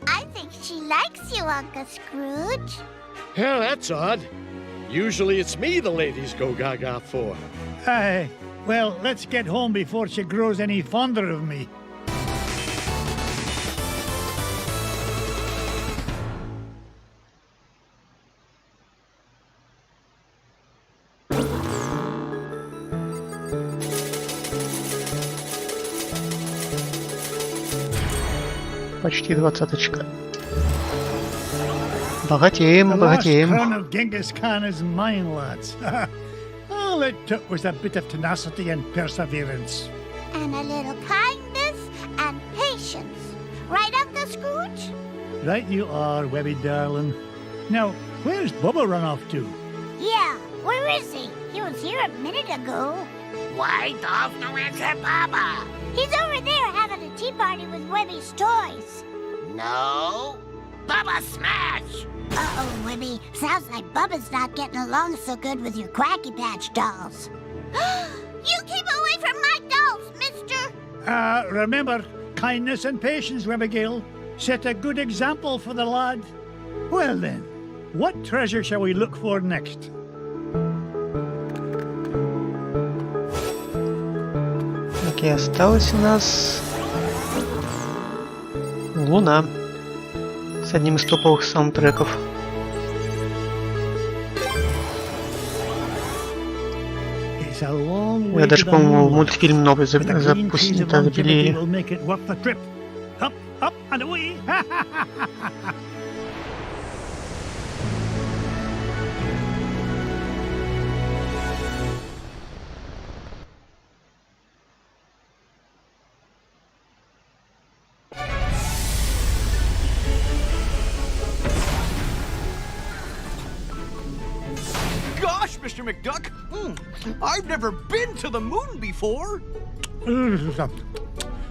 D: I think she likes you, Uncle Scrooge.
F: Well, that's odd. Usually it's me the ladies go gaga for.
B: Aye, well, let's get home before she grows any fonder of me.
A: Почти 20-очка. Богатеем,
B: The lost
A: богатеем.
B: crown of Genghis Khan is mine, lads. All it took was a bit of tenacity and perseverance.
D: And a little kindness and patience. Right, Uncle Scrooge?
B: Right you are, Webby darling. Now, where's Bubba run off to?
D: Yeah, where is he? He was here a minute ago.
E: Why does no answer, Papa?
D: He's over there having a tea party with Webby's toys.
E: No. Bubba smash!
D: Uh-oh, Webby. Sounds like Bubba's not getting along so good with your Quacky Patch dolls. You keep away from my dolls, mister!
B: Remember, kindness and patience, Abigail. Set a good example for the lad. Well then, what treasure shall we look for next?
A: Окей, осталось у нас... Луна. С одним из топовых саундтреков.
B: It's a long way
A: Я
B: to
A: даже,
B: the
A: по-моему,
B: moon,
A: мультфильм новый
B: but the green trees of longevity
A: запилили.
B: will make it worth the trip. Up, up and away!
H: Gosh, Mr. McDuck! I've never been to the moon before!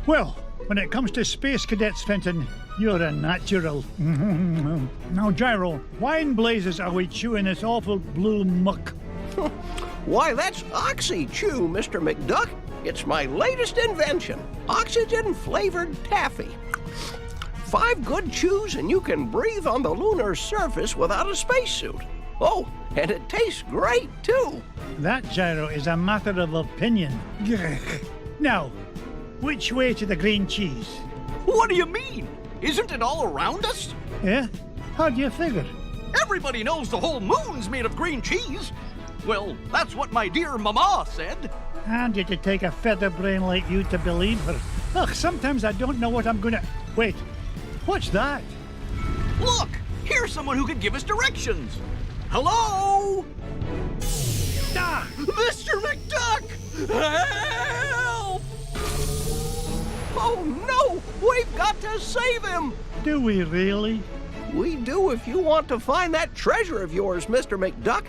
B: Well, when it comes to space cadets, Fenton, you're a natural. Now, Gyro, why in blazes are we chewing this awful blue muck?
J: Why, that's Oxy Chew, Mr. McDuck. It's my latest invention, oxygen-flavored taffy. 5 good chews and you can breathe on the lunar surface without a spacesuit. Oh, and it tastes great, too.
B: That, Gyro, is a matter of opinion. Now, which way to the green cheese?
H: What do you mean? Isn't it all around us?
B: Yeah? How do you figure?
H: Everybody knows the whole moon's made of green cheese. Well, that's what my dear Mama said.
B: And did it take a feather brain like you to believe her? Ugh, sometimes I don't know what I'm gonna... Wait, what's that?
H: Look, here's someone who could give us directions. Hello?
B: Ah!
H: Mr. McDuck! Help!
J: Oh, no! We've got to save him!
B: Do we really?
J: We do if you want to find that treasure of yours, Mr. McDuck.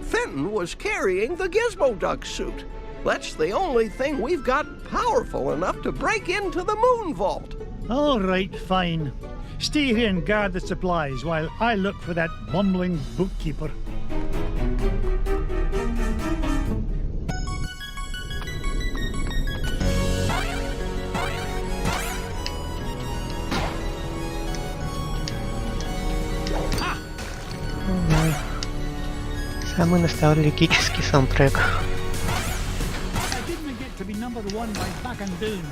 J: Fenton was carrying the Gizmo Duck suit. That's the only thing we've got powerful enough to break into the moon vault.
B: All right, fine. Stay here and guard the supplies while I look for that bumbling bookkeeper.
A: Самый ностальгический саундтрек.
B: I didn't get to be number 1 by backing down.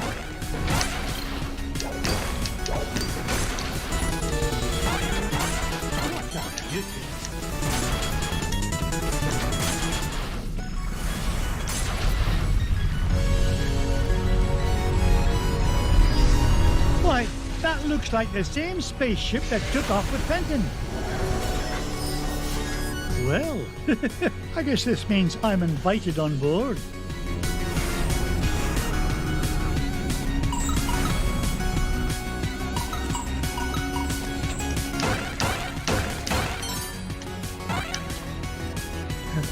B: Why, That looks like the same spaceship that took off with Fenton. Well, I guess this means I'm invited on board.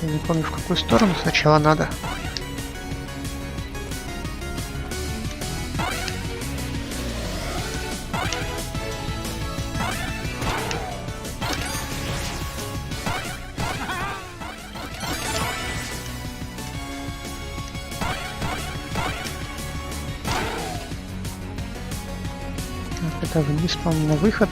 A: Я не помню, в какую сторону сначала надо. Так, это вниз, по-моему, на выход.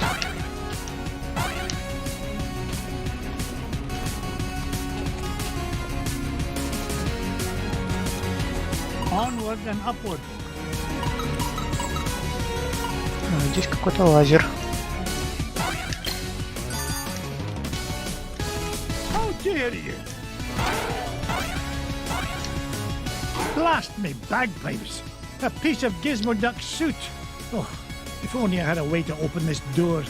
B: Onward and upward.
A: Здесь какой-то лазер.
B: How dare you! Blast me bagpipes! A piece of Gizmo Duck's suit! Oh, if only I had a way to open this door.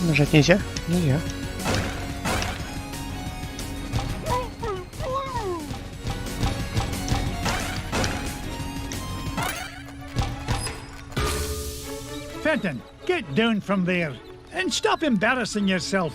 A: Нажать нельзя? Нельзя.
B: Fenton, get down from there and stop embarrassing yourself.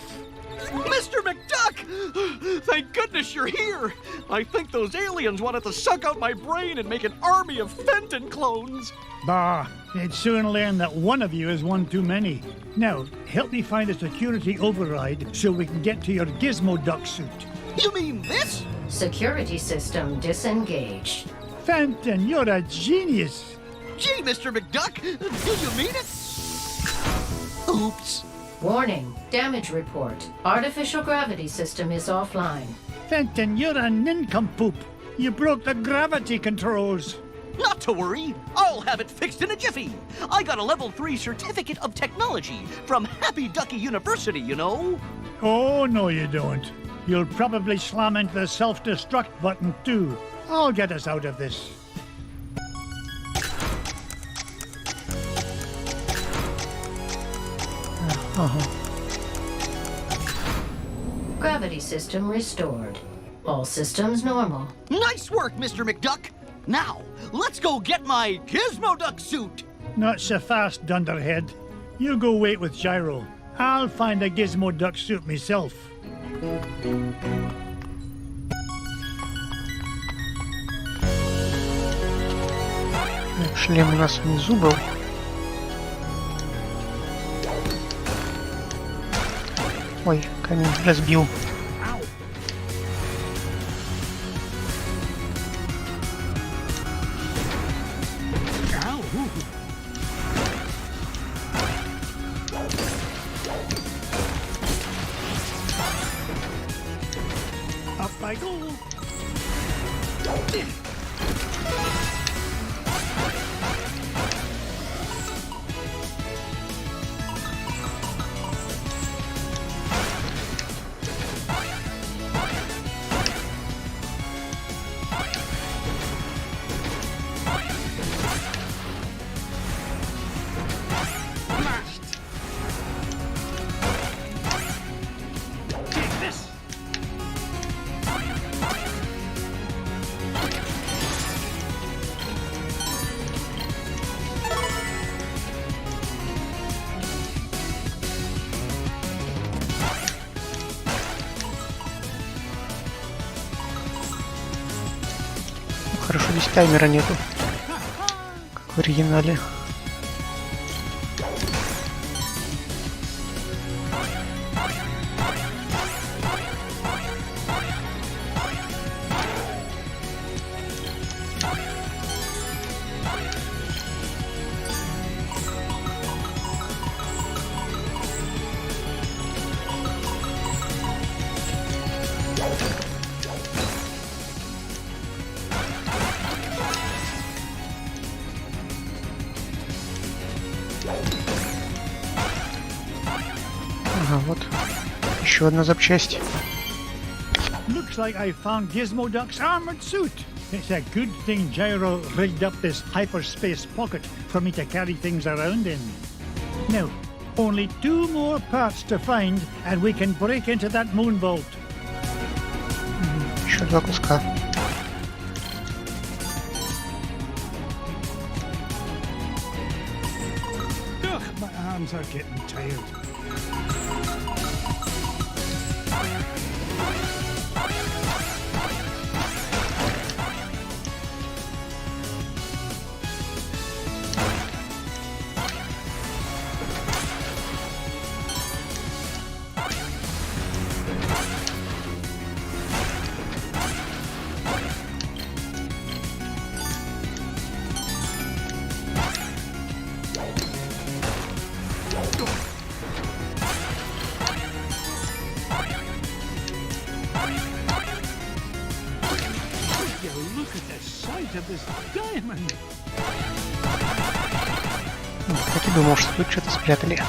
H: Mr. McDuck! Thank goodness you're here! I think those aliens wanted to suck out my brain and make an army of Fenton clones.
B: Bah, they'd soon learn that one of you is one too many. Now, help me find a security override so we can get to your Gizmo Duck suit.
H: You mean this?
M: Security system disengaged.
B: Fenton, you're a genius.
H: Gee, Mr. McDuck, do you mean it? Oops.
M: Warning, damage report. Artificial gravity system is offline.
B: Fenton, you're a nincompoop. You broke the gravity controls.
H: Not to worry, I'll have it fixed in a jiffy. I got a level 3 certificate of technology from Happy Ducky University, you know.
B: Oh, no you don't. You'll probably slam into the self-destruct button too. I'll get us out of this.
M: Gravity system restored. All systems normal.
H: Nice work, Mr. McDuck. Now, let's go get my Gizmo Duck suit.
B: Not so fast, Dunderhead. You go wait with Gyro. I'll find a Gizmo Duck suit myself.
A: Шлем у нас внизу был. Ой, камень разбил.
B: Up I go.
A: Хорошо, здесь таймера нету, как в оригинале. еще одна запчасть.
B: Looks like I found Gizmo Duck's armored suit. It's a good thing Gyro rigged up this hyperspace pocket for me to carry things around in. Now, only 2 more parts to find, and we can break into that moon vault.
A: Еще 2 куска.
B: Ugh, my arms are getting tired.
A: Так и думал, что тут что-то спрятали.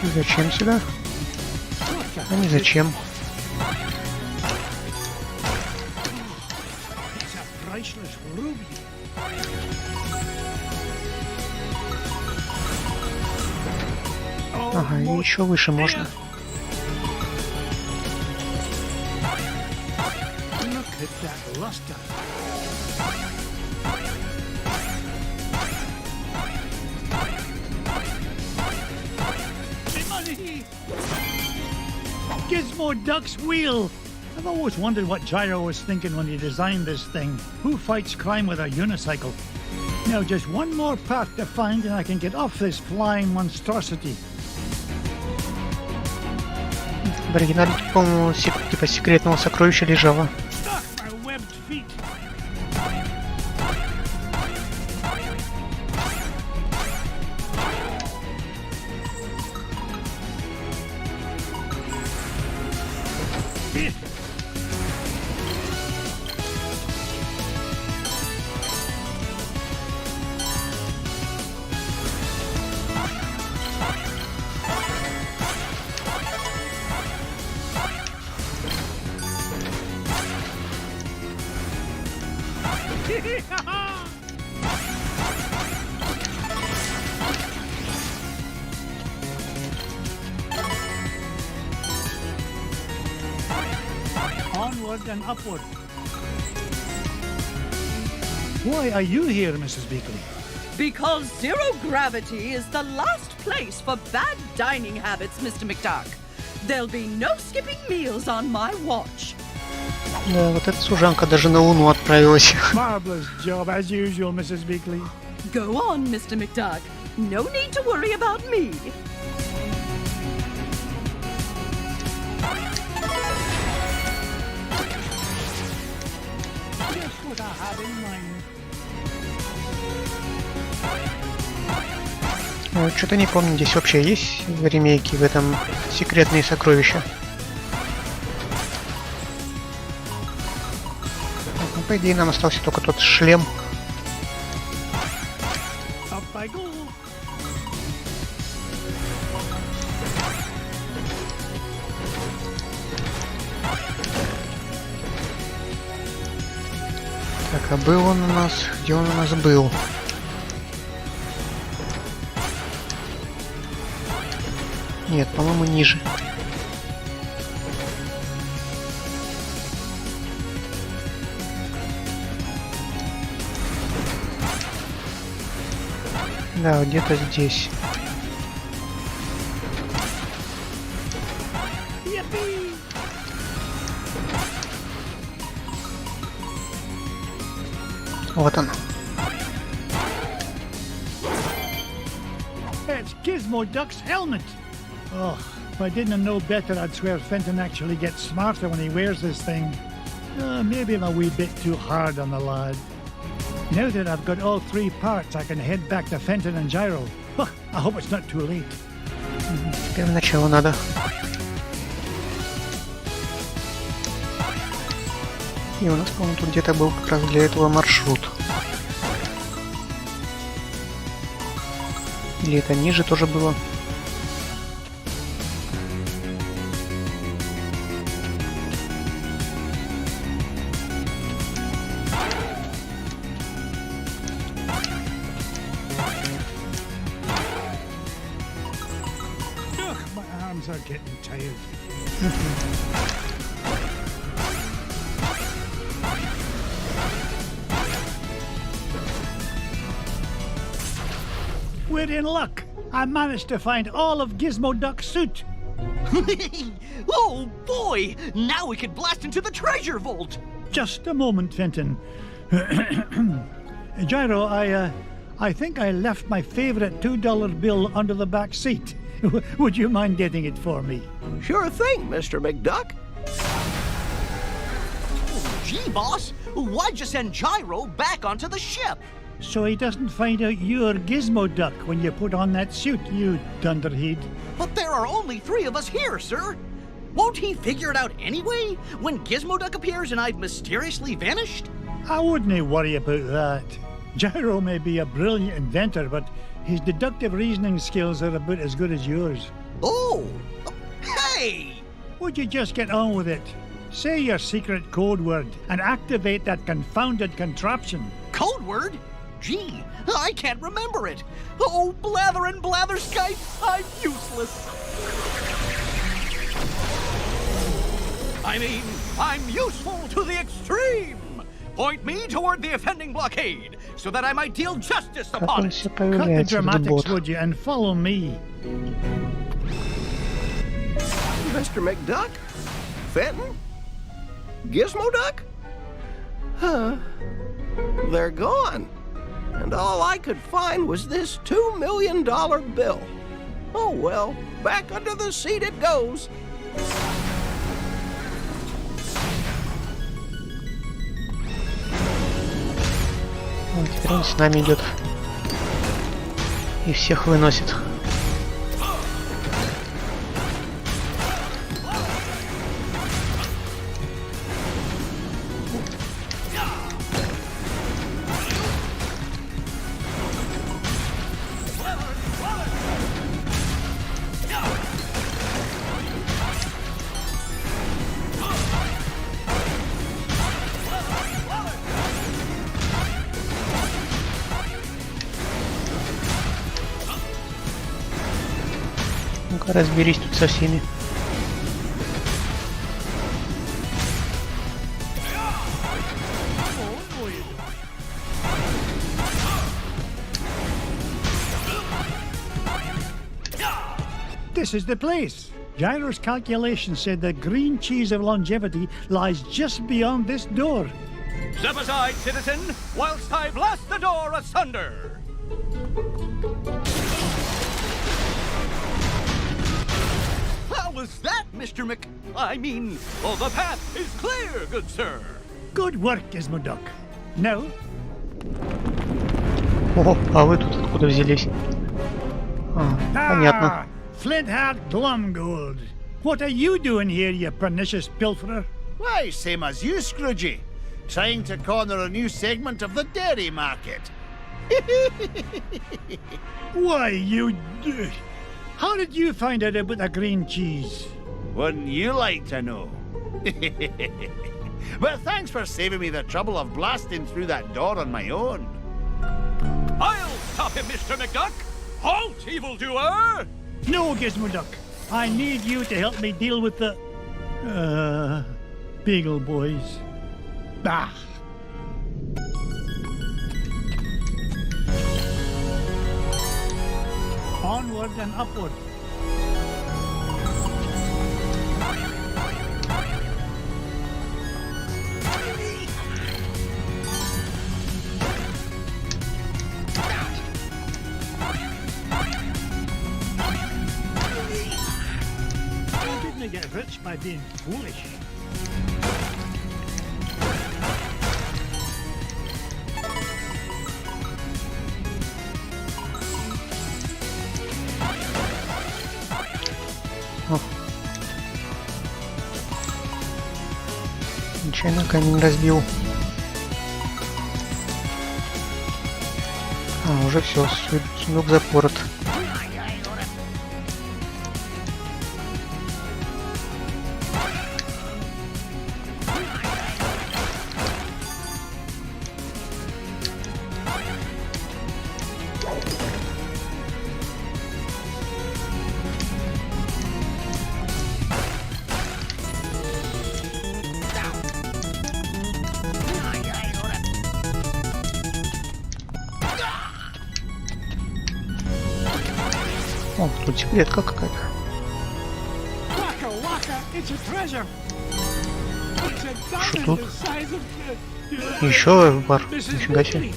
A: И зачем сюда? А не зачем. Ага, и еще выше можно.
B: Gizmo Duck's wheel! I've always wondered what Gyro was thinking when he designed this thing. Who fights crime with a unicycle? Now just one more part to find and I can get off this flying monstrosity.
A: В оригинале, по-моему, типа секретного сокровища лежало.
B: Onward and upward. Why are you here, Mrs. Beakley?
G: Because zero gravity is the last place for bad dining habits, Mr. McDuck. There'll be no skipping meals on my watch.
A: Да, вот эта служанка даже на Луну отправилась.
B: Marvelous job as usual, Mrs. Beakley.
G: Go on, Mr. McDuck. No need to worry about me.
B: Just what I had in mind.
A: Что-то не помню, здесь вообще есть в ремейке в этом секретные сокровища. Ну, по идее, нам остался только тот шлем. Так, а был он у нас? Где он у нас был? Нет, по-моему, ниже. Да, где-то здесь. Вот он.
B: It's Gizmo Duck's helmet. Oh, if I didn't know better, I'd swear Fenton actually gets smarter when he wears this thing. Maybe I'm a wee bit too hard on the lad. Now that I've got all 3 parts, I can head back to Fenton and Gyro. Oh, I hope it's not too late.
A: Теперь начало надо. И у нас, по-моему, тут где-то был как раз для этого маршрут. Или это ниже тоже было?
B: Ugh, my arms are getting tired. We're in luck. I managed to find all of Gizmo Duck's suit.
N: Oh boy! Now we can blast into the treasure vault!
B: Just a moment, Fenton. Gyro, I think I left my favorite $2 bill under the back seat. Would you mind getting it for me?
J: Sure thing, Mr. McDuck.
N: Gee, boss, why'd you send Gyro back onto the ship?
B: So he doesn't find out you're Gizmo Duck when you put on that suit, you dunderhead.
N: But there are only 3 of us here, sir. Won't he figure it out anyway, when Gizmo Duck appears and I've mysteriously vanished?
B: I wouldn't worry about that. Gyro may be a brilliant inventor, but his deductive reasoning skills are about as good as yours.
N: Oh! Hey!
B: Would you just get on with it? Say your secret code word and activate that confounded contraption.
N: Code word? Gee, I can't remember it. Oh, blather and blatherskite, I'm useless. I mean, I'm useful to the extreme. Point me toward the offending blockade, so that I might deal justice upon it.
B: Cut the dramatics, would you, and follow me.
J: Mr. McDuck? Fenton? Gizmo Duck? Huh. They're gone. And all I could find was this $2 million bill. Oh well, back under the seat it goes.
A: Вот теперь он с нами идет. И всех выносит. Ну-ка, разберись тут со всеми.
B: This is the place. Gyro's calculation said the green cheese of longevity lies just beyond this door.
N: Step aside, citizen, whilst I blast the door asunder. How was that, Mr. Oh, the path is clear, good sir.
B: Good work, Gizmo Duck. Now,
A: О, а вы тут откуда взялись? Понятно.
B: Flintheart Glumgold. What are you doing here, you pernicious pilferer?
L: Why, same as you, Scroogey. Trying to corner a new segment of the dairy market.
B: Why, you... How did you find out about the green cheese?
L: Wouldn't you like to know? But thanks for saving me the trouble of blasting through that door on my own.
N: I'll stop him, Mr. McDuck. Halt, evildoer!
B: No, Gizmo Duck. I need you to help me deal with the... Beagle Boys. Bah! Onward and upward. just by being foolish.
A: Нечаянно камень разбил. А, уже все, сундук запорот. О, тут секретка какая-то. Что тут? Еще бар. Нифига себе.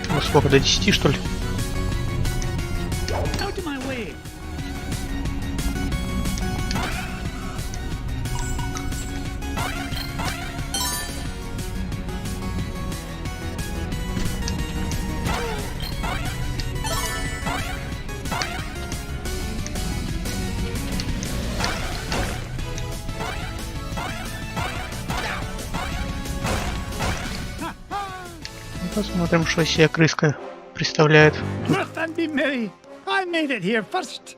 A: Ну, сколько, до 10, что ли? Посмотрим, что себе крыска представляет.
B: And be merry. I made it here first.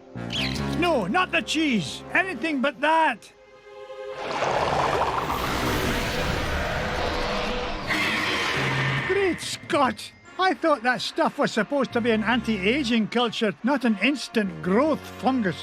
B: No, not the cheese. Anything but that. Great Scott! I thought that stuff was supposed to be an anti-aging culture, not an instant growth fungus.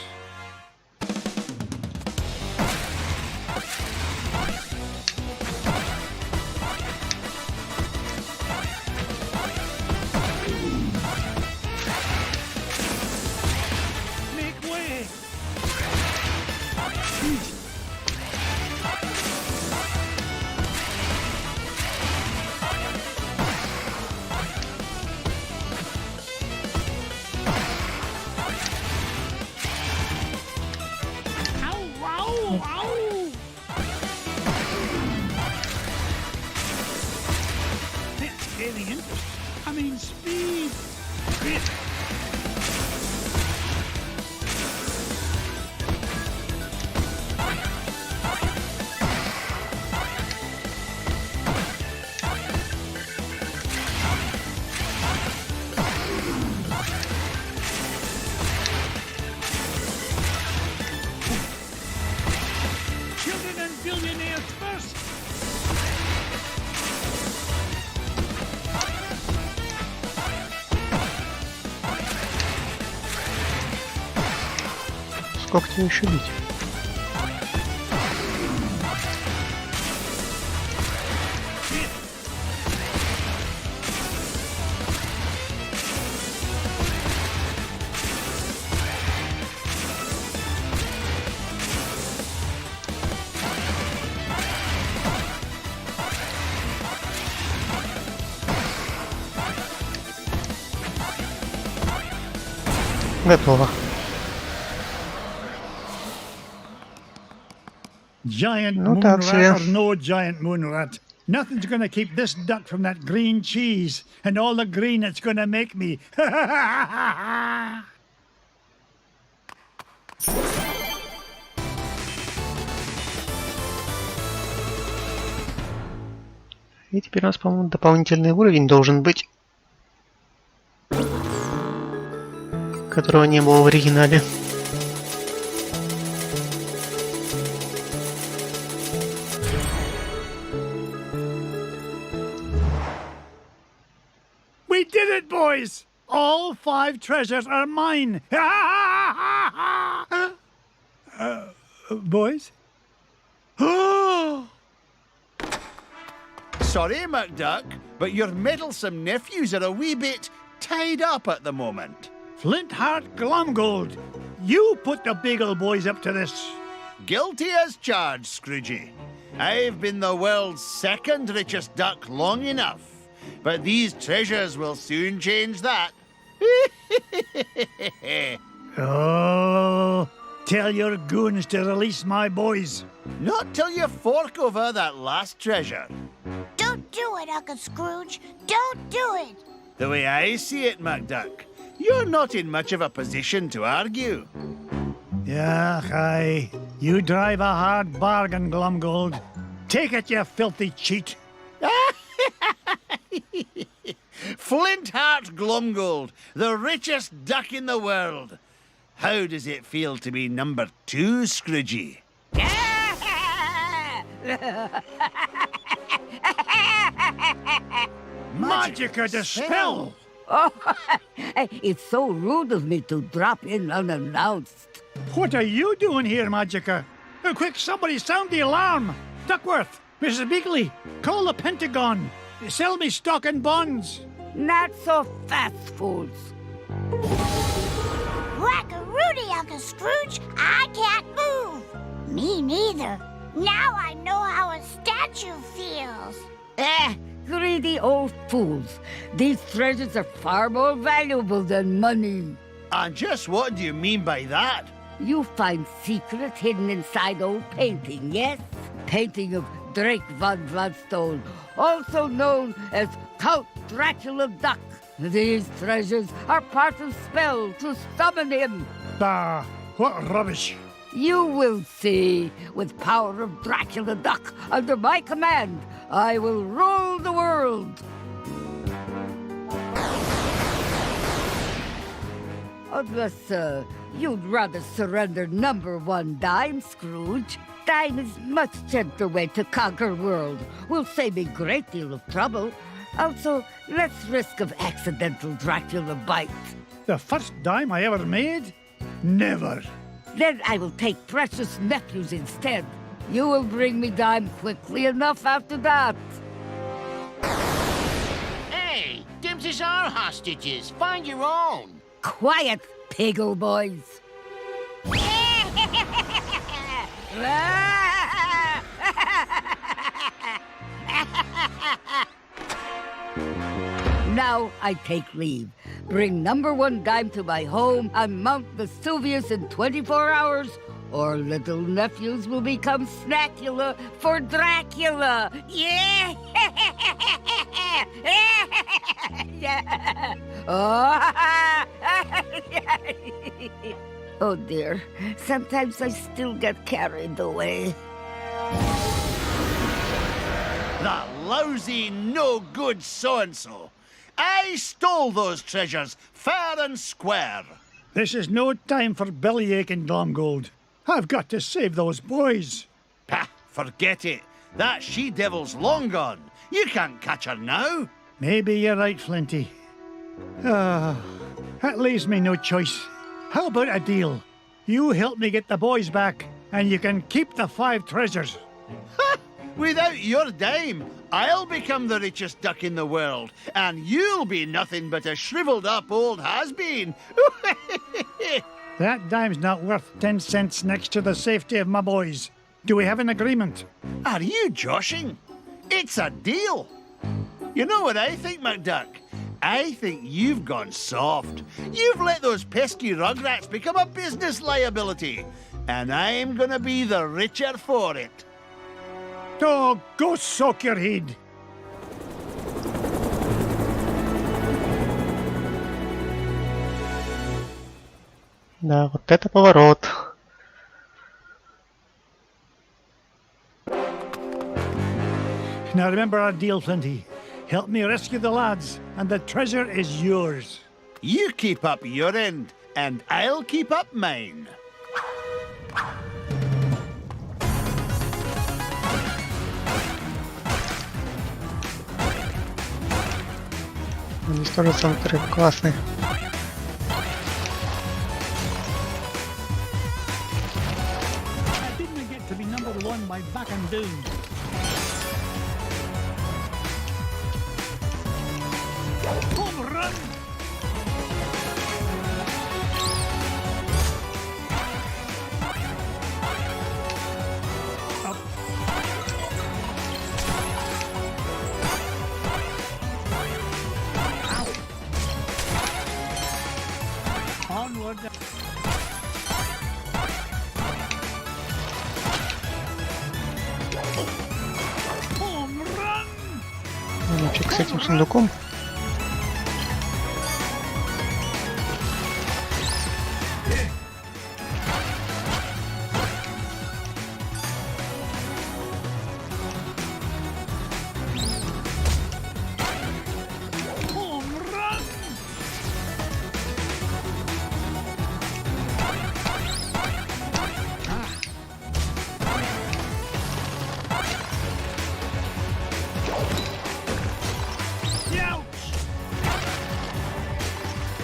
B: I mean, speed. Children and billionaires first.
A: Сколько тебе еще бить? Готово.
B: Giant
A: No,
B: moon
A: that's
B: rat
A: it.
B: or no giant moon rat. Nothing's gonna keep this duck from that green cheese and all the green it's gonna make me.
A: И теперь у нас, по-моему, дополнительный уровень должен быть, которого не было в оригинале.
B: We did it, boys! All 5 treasures are mine! Boys?
L: Sorry, McDuck, but your meddlesome nephews are a wee bit tied up at the moment.
B: Flintheart Glomgold, you put the Beagle boys up to this.
L: Guilty as charged, Scroogey. I've been the world's second richest duck long enough, but these treasures will soon change that.
B: Oh, Tell your goons to release my boys.
L: Not till you fork over that last treasure.
D: Don't do it, Uncle Scrooge. Don't do it.
L: The way I see it, MacDuck, you're not in much of a position to argue.
B: Yeah, aye. You drive a hard bargain, Glumgold. Take it, you filthy cheat.
L: Flintheart Glumgold, the richest duck in the world. How does it feel to be number 2, Scroogey?
B: Magica dispel!
I: Oh, it's so rude of me to drop in unannounced.
B: What are you doing here, Magica? Oh, quick, somebody sound the alarm! Duckworth, Mrs. Beakley, call the Pentagon. Sell me stock and bonds.
I: Not so fast, fools.
D: Whack-a-rooney, Uncle Scrooge. I can't move. Me neither. Now I know how a statue feels.
I: Greedy old fools. These treasures are far more valuable than money.
L: And just what do you mean by that?
I: You find secrets hidden inside old painting, yes? Painting of Drake von Gladstone, also known as Count Dracula Duck. These treasures are part of spell to summon him.
B: Bah, what rubbish.
I: You will see. With power of Dracula Duck under my command, I will rule the world. Unless, you'd rather surrender number 1 dime, Scrooge. Dime is much gentler way to conquer world. Will save me great deal of trouble. Also, less risk of accidental Dracula bite.
B: The first dime I ever made? Never.
I: Then I will take precious nephews instead. You will bring me dime quickly enough after that.
E: Hey, Dimses are hostages. Find your own.
I: Quiet, Piggle boys. Now I take leave. Bring number 1 dime to my home on Mount Vesuvius in 24 hours, or little nephews will become Snackula for Dracula. Yeah! Oh dear, sometimes I still get carried away.
L: That lousy, no-good so-and-so. I stole those treasures fair and square.
B: This is no time for bellyaching, Glumgold. I've got to save those boys.
L: Pah, forget it. That she-devil's long gone. You can't catch her now.
B: Maybe you're right, Flinty. That leaves me no choice. How about a deal? You help me get the boys back, and you can keep the 5 treasures.
L: Ha! Without your dime, I'll become the richest duck in the world, and you'll be nothing but a shriveled-up old has-been.
B: That dime's not worth 10 cents next to the safety of my boys. Do we have an agreement?
L: Are you joshing? It's a deal. You know what I think, MacDuck? I think you've gone soft. You've let those pesky rugrats become a business liability, and I'm gonna be the richer for it.
B: Oh, go soak your head.
A: Да, вот это поворот.
B: Now remember our deal, Flinty. Help me rescue the lads, and the treasure is yours.
L: You keep up your end, and I'll keep up mine.
A: Здесь тоже саундтрек классный.
B: I didn't get to be number 1 by back and down. Home run! Up. Onward.
A: Фиг с этим сундуком.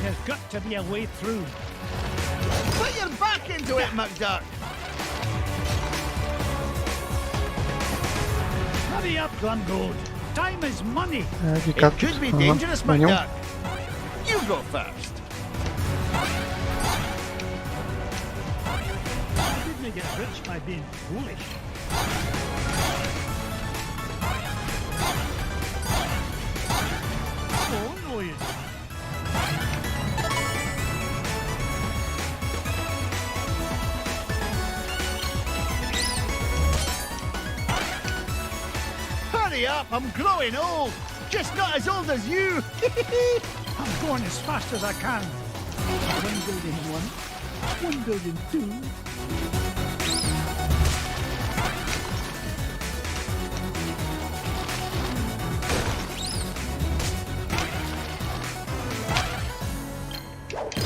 B: There's got to be a way through.
L: Put your back into it, McDuck.
B: Hurry up, Glumgold. Time is money.
L: It could be dangerous, McDuck. You go first.
B: I didn't get rich by being foolish. Oh, no, you didn't.
L: Hurry up, I'm growing old. Just not as old as you.
B: I'm going as fast as I can. 1 building 1, 1 building 2.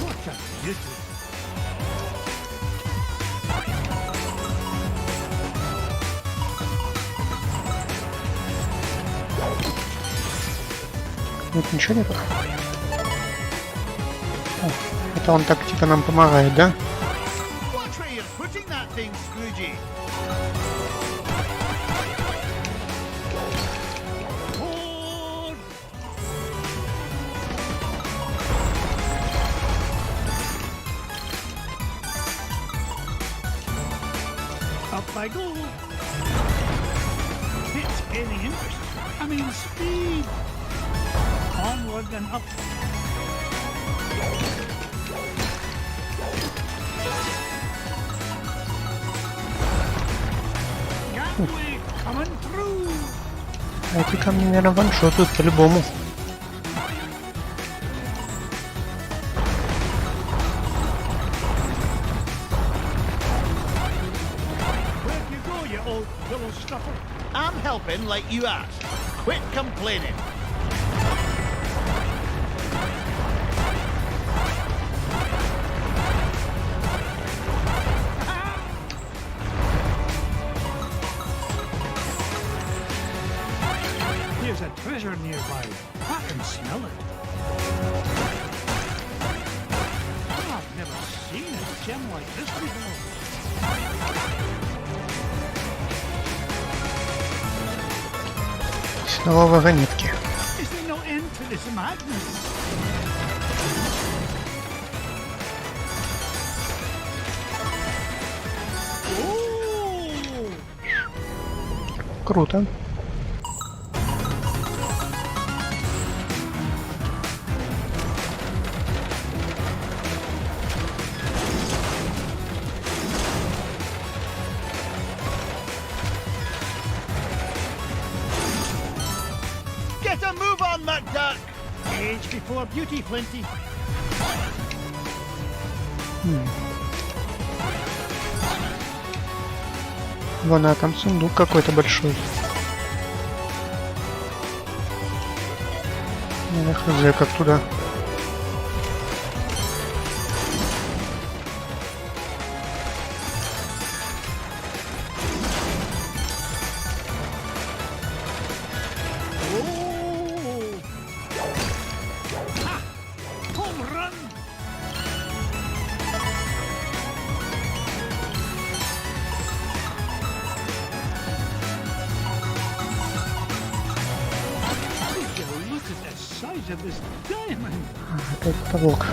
B: What a beauty.
A: Тут ничего нету. О, это он так типа нам помогает, да?
L: Watch where you're putting that thing, Scroogey.
B: Up I go. It's gaining interest. I mean speed. Onward and up. Gangway coming through.
A: Эти камни, наверное, ваншотают по-любому.
B: Where'd you go, you old willow stuffer?
L: I'm helping like you asked. Quit complaining.
B: There's a treasure nearby. I can smell it. I've never seen a gem like this before.
A: Снова вагонетки.
B: Is there no end to this madness? Oh!
A: Круто.
L: Get a move on, McDuck.
B: Age before beauty, Flinty.
A: Вон, а там сундук какой-то большой. Я хз, как туда.
B: Home run! Would you look at the size of this diamond?
A: Опять потолок.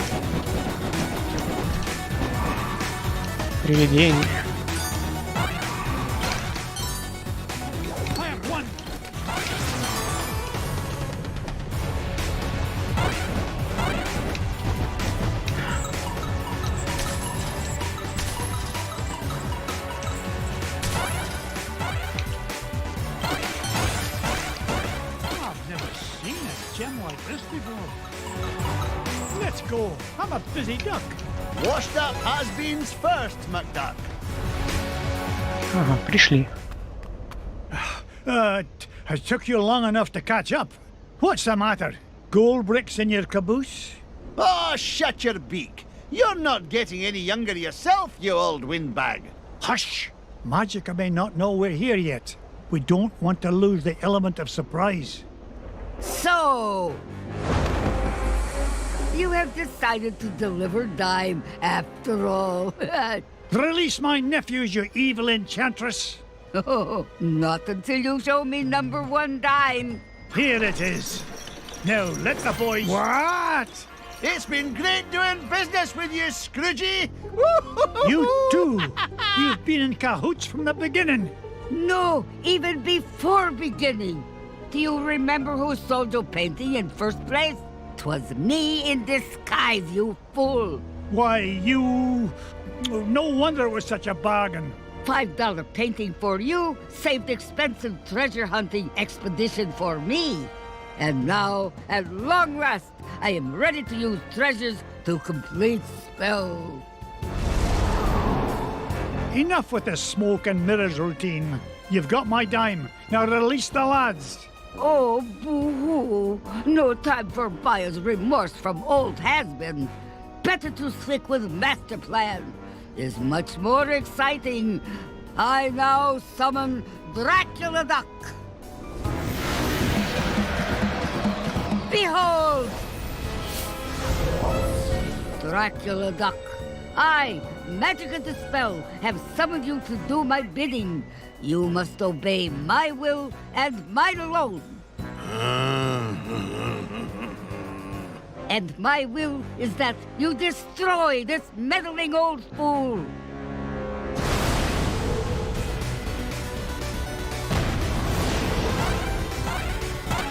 A: Привидение.
B: Fire one! I've never seen let's go. I'm a busy duck.
L: Washed up has-beens first, McDuck.
A: Ага, пришли.
B: It took you long enough to catch up. What's the matter? Gold bricks in your caboose?
L: Oh, shut your beak. You're not getting any younger yourself, you old windbag.
B: Hush! Magica may not know we're here yet. We don't want to lose the element of surprise.
I: So, you have decided to deliver dime after all.
B: Release my nephews, you evil enchantress!
I: Oh, not until you show me number 1 dime.
B: Here it is. Now let the boys...
L: What? It's been great doing business with you, Scroogey.
B: You too. You've been in cahoots from the beginning.
I: No, even before beginning. Do you remember who sold your painting in first place? 'Twas me in disguise, you fool.
B: Why, you... No wonder it was such a bargain.
I: $5 painting for you saved expensive treasure hunting expedition for me. And now, at long last, I am ready to use treasures to complete spells.
B: Enough with the smoke and mirrors routine. You've got my dime. Now release the lads.
I: Oh, boo-hoo. No time for buyer's remorse from old has-been. Better to stick with master plan. Is much more exciting. I now summon Dracula Duck. Behold! Dracula Duck, I, Magic and Dispel, have summoned you to do my bidding. You must obey my will and mine alone. And my will is that you destroy this meddling old fool.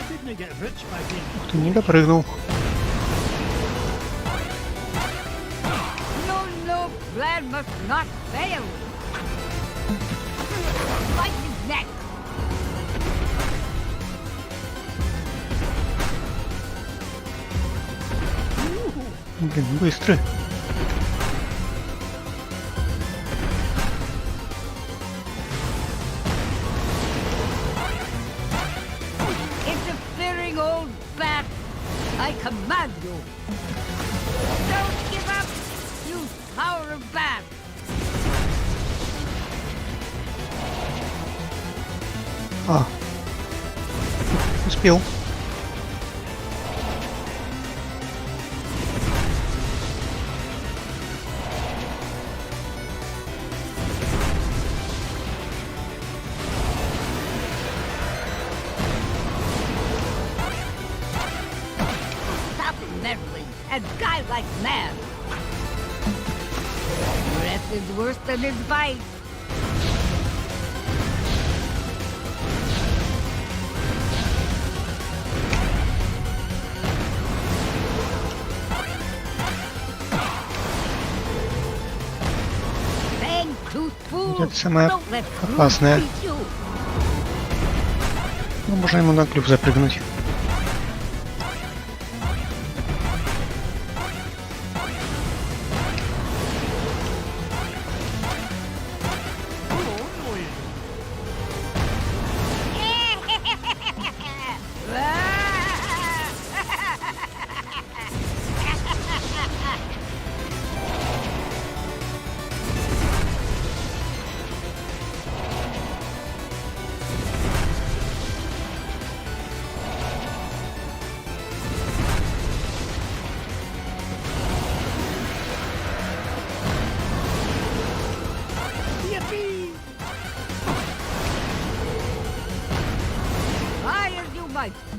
B: Didn't get rich by being...
A: Ты не допрыгнул.
I: No plan must not fail. Bite his neck.
A: Блин, быстро.
I: Interfering old bat, I command you. Don't give up, you power of bat.
A: А. Успел.
I: Stop meddling and die like mad. Breath is worse than his bite.
A: Вот это самое опасное. Ну, можно ему на клюв запрыгнуть.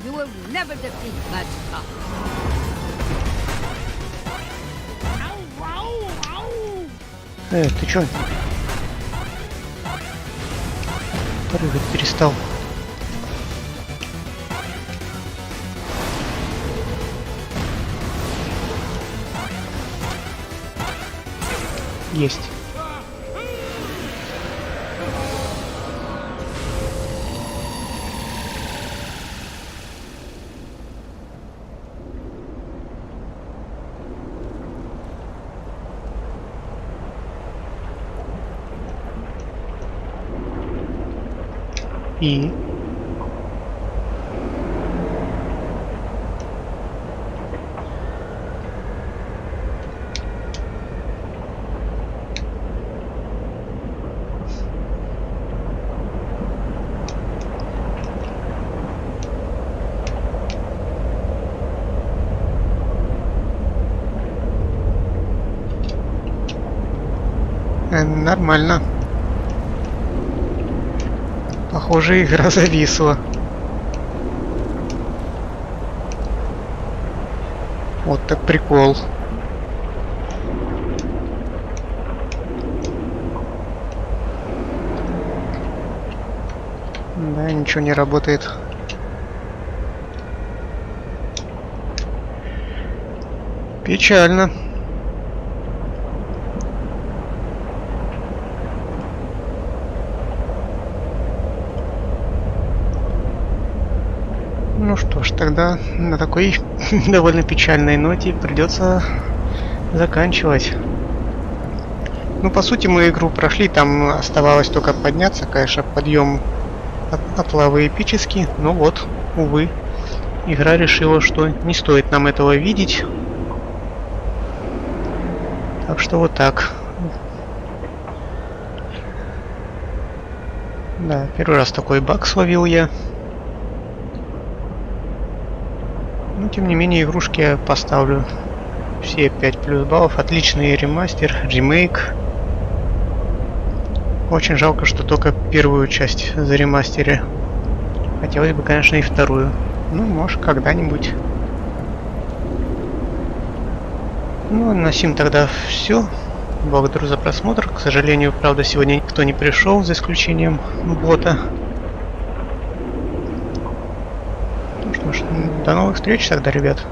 I: You will never defeat Magica.
A: Ты чё? Прыгать перестал. Есть. И... Нормально. Похоже, игра зависла. Вот так прикол. Да, ничего не работает. Печально. Ну что ж, тогда на такой довольно печальной ноте придется заканчивать. Ну, по сути, мы игру прошли, там оставалось только подняться, конечно, подъем от лавы эпический, но вот, увы, игра решила, что не стоит нам этого видеть. Так что вот так. Да, первый раз такой баг словил я. Но, тем не менее, игрушки я поставлю все 5+ баллов. Отличный ремастер, ремейк. Очень жалко, что только первую часть заремастерили. Хотелось бы, конечно, и вторую. Ну, может, когда-нибудь. Ну, на сим тогда все. Благодарю за просмотр. К сожалению, правда, сегодня никто не пришел, за исключением бота. Ну что ж, до новых встреч тогда, ребят.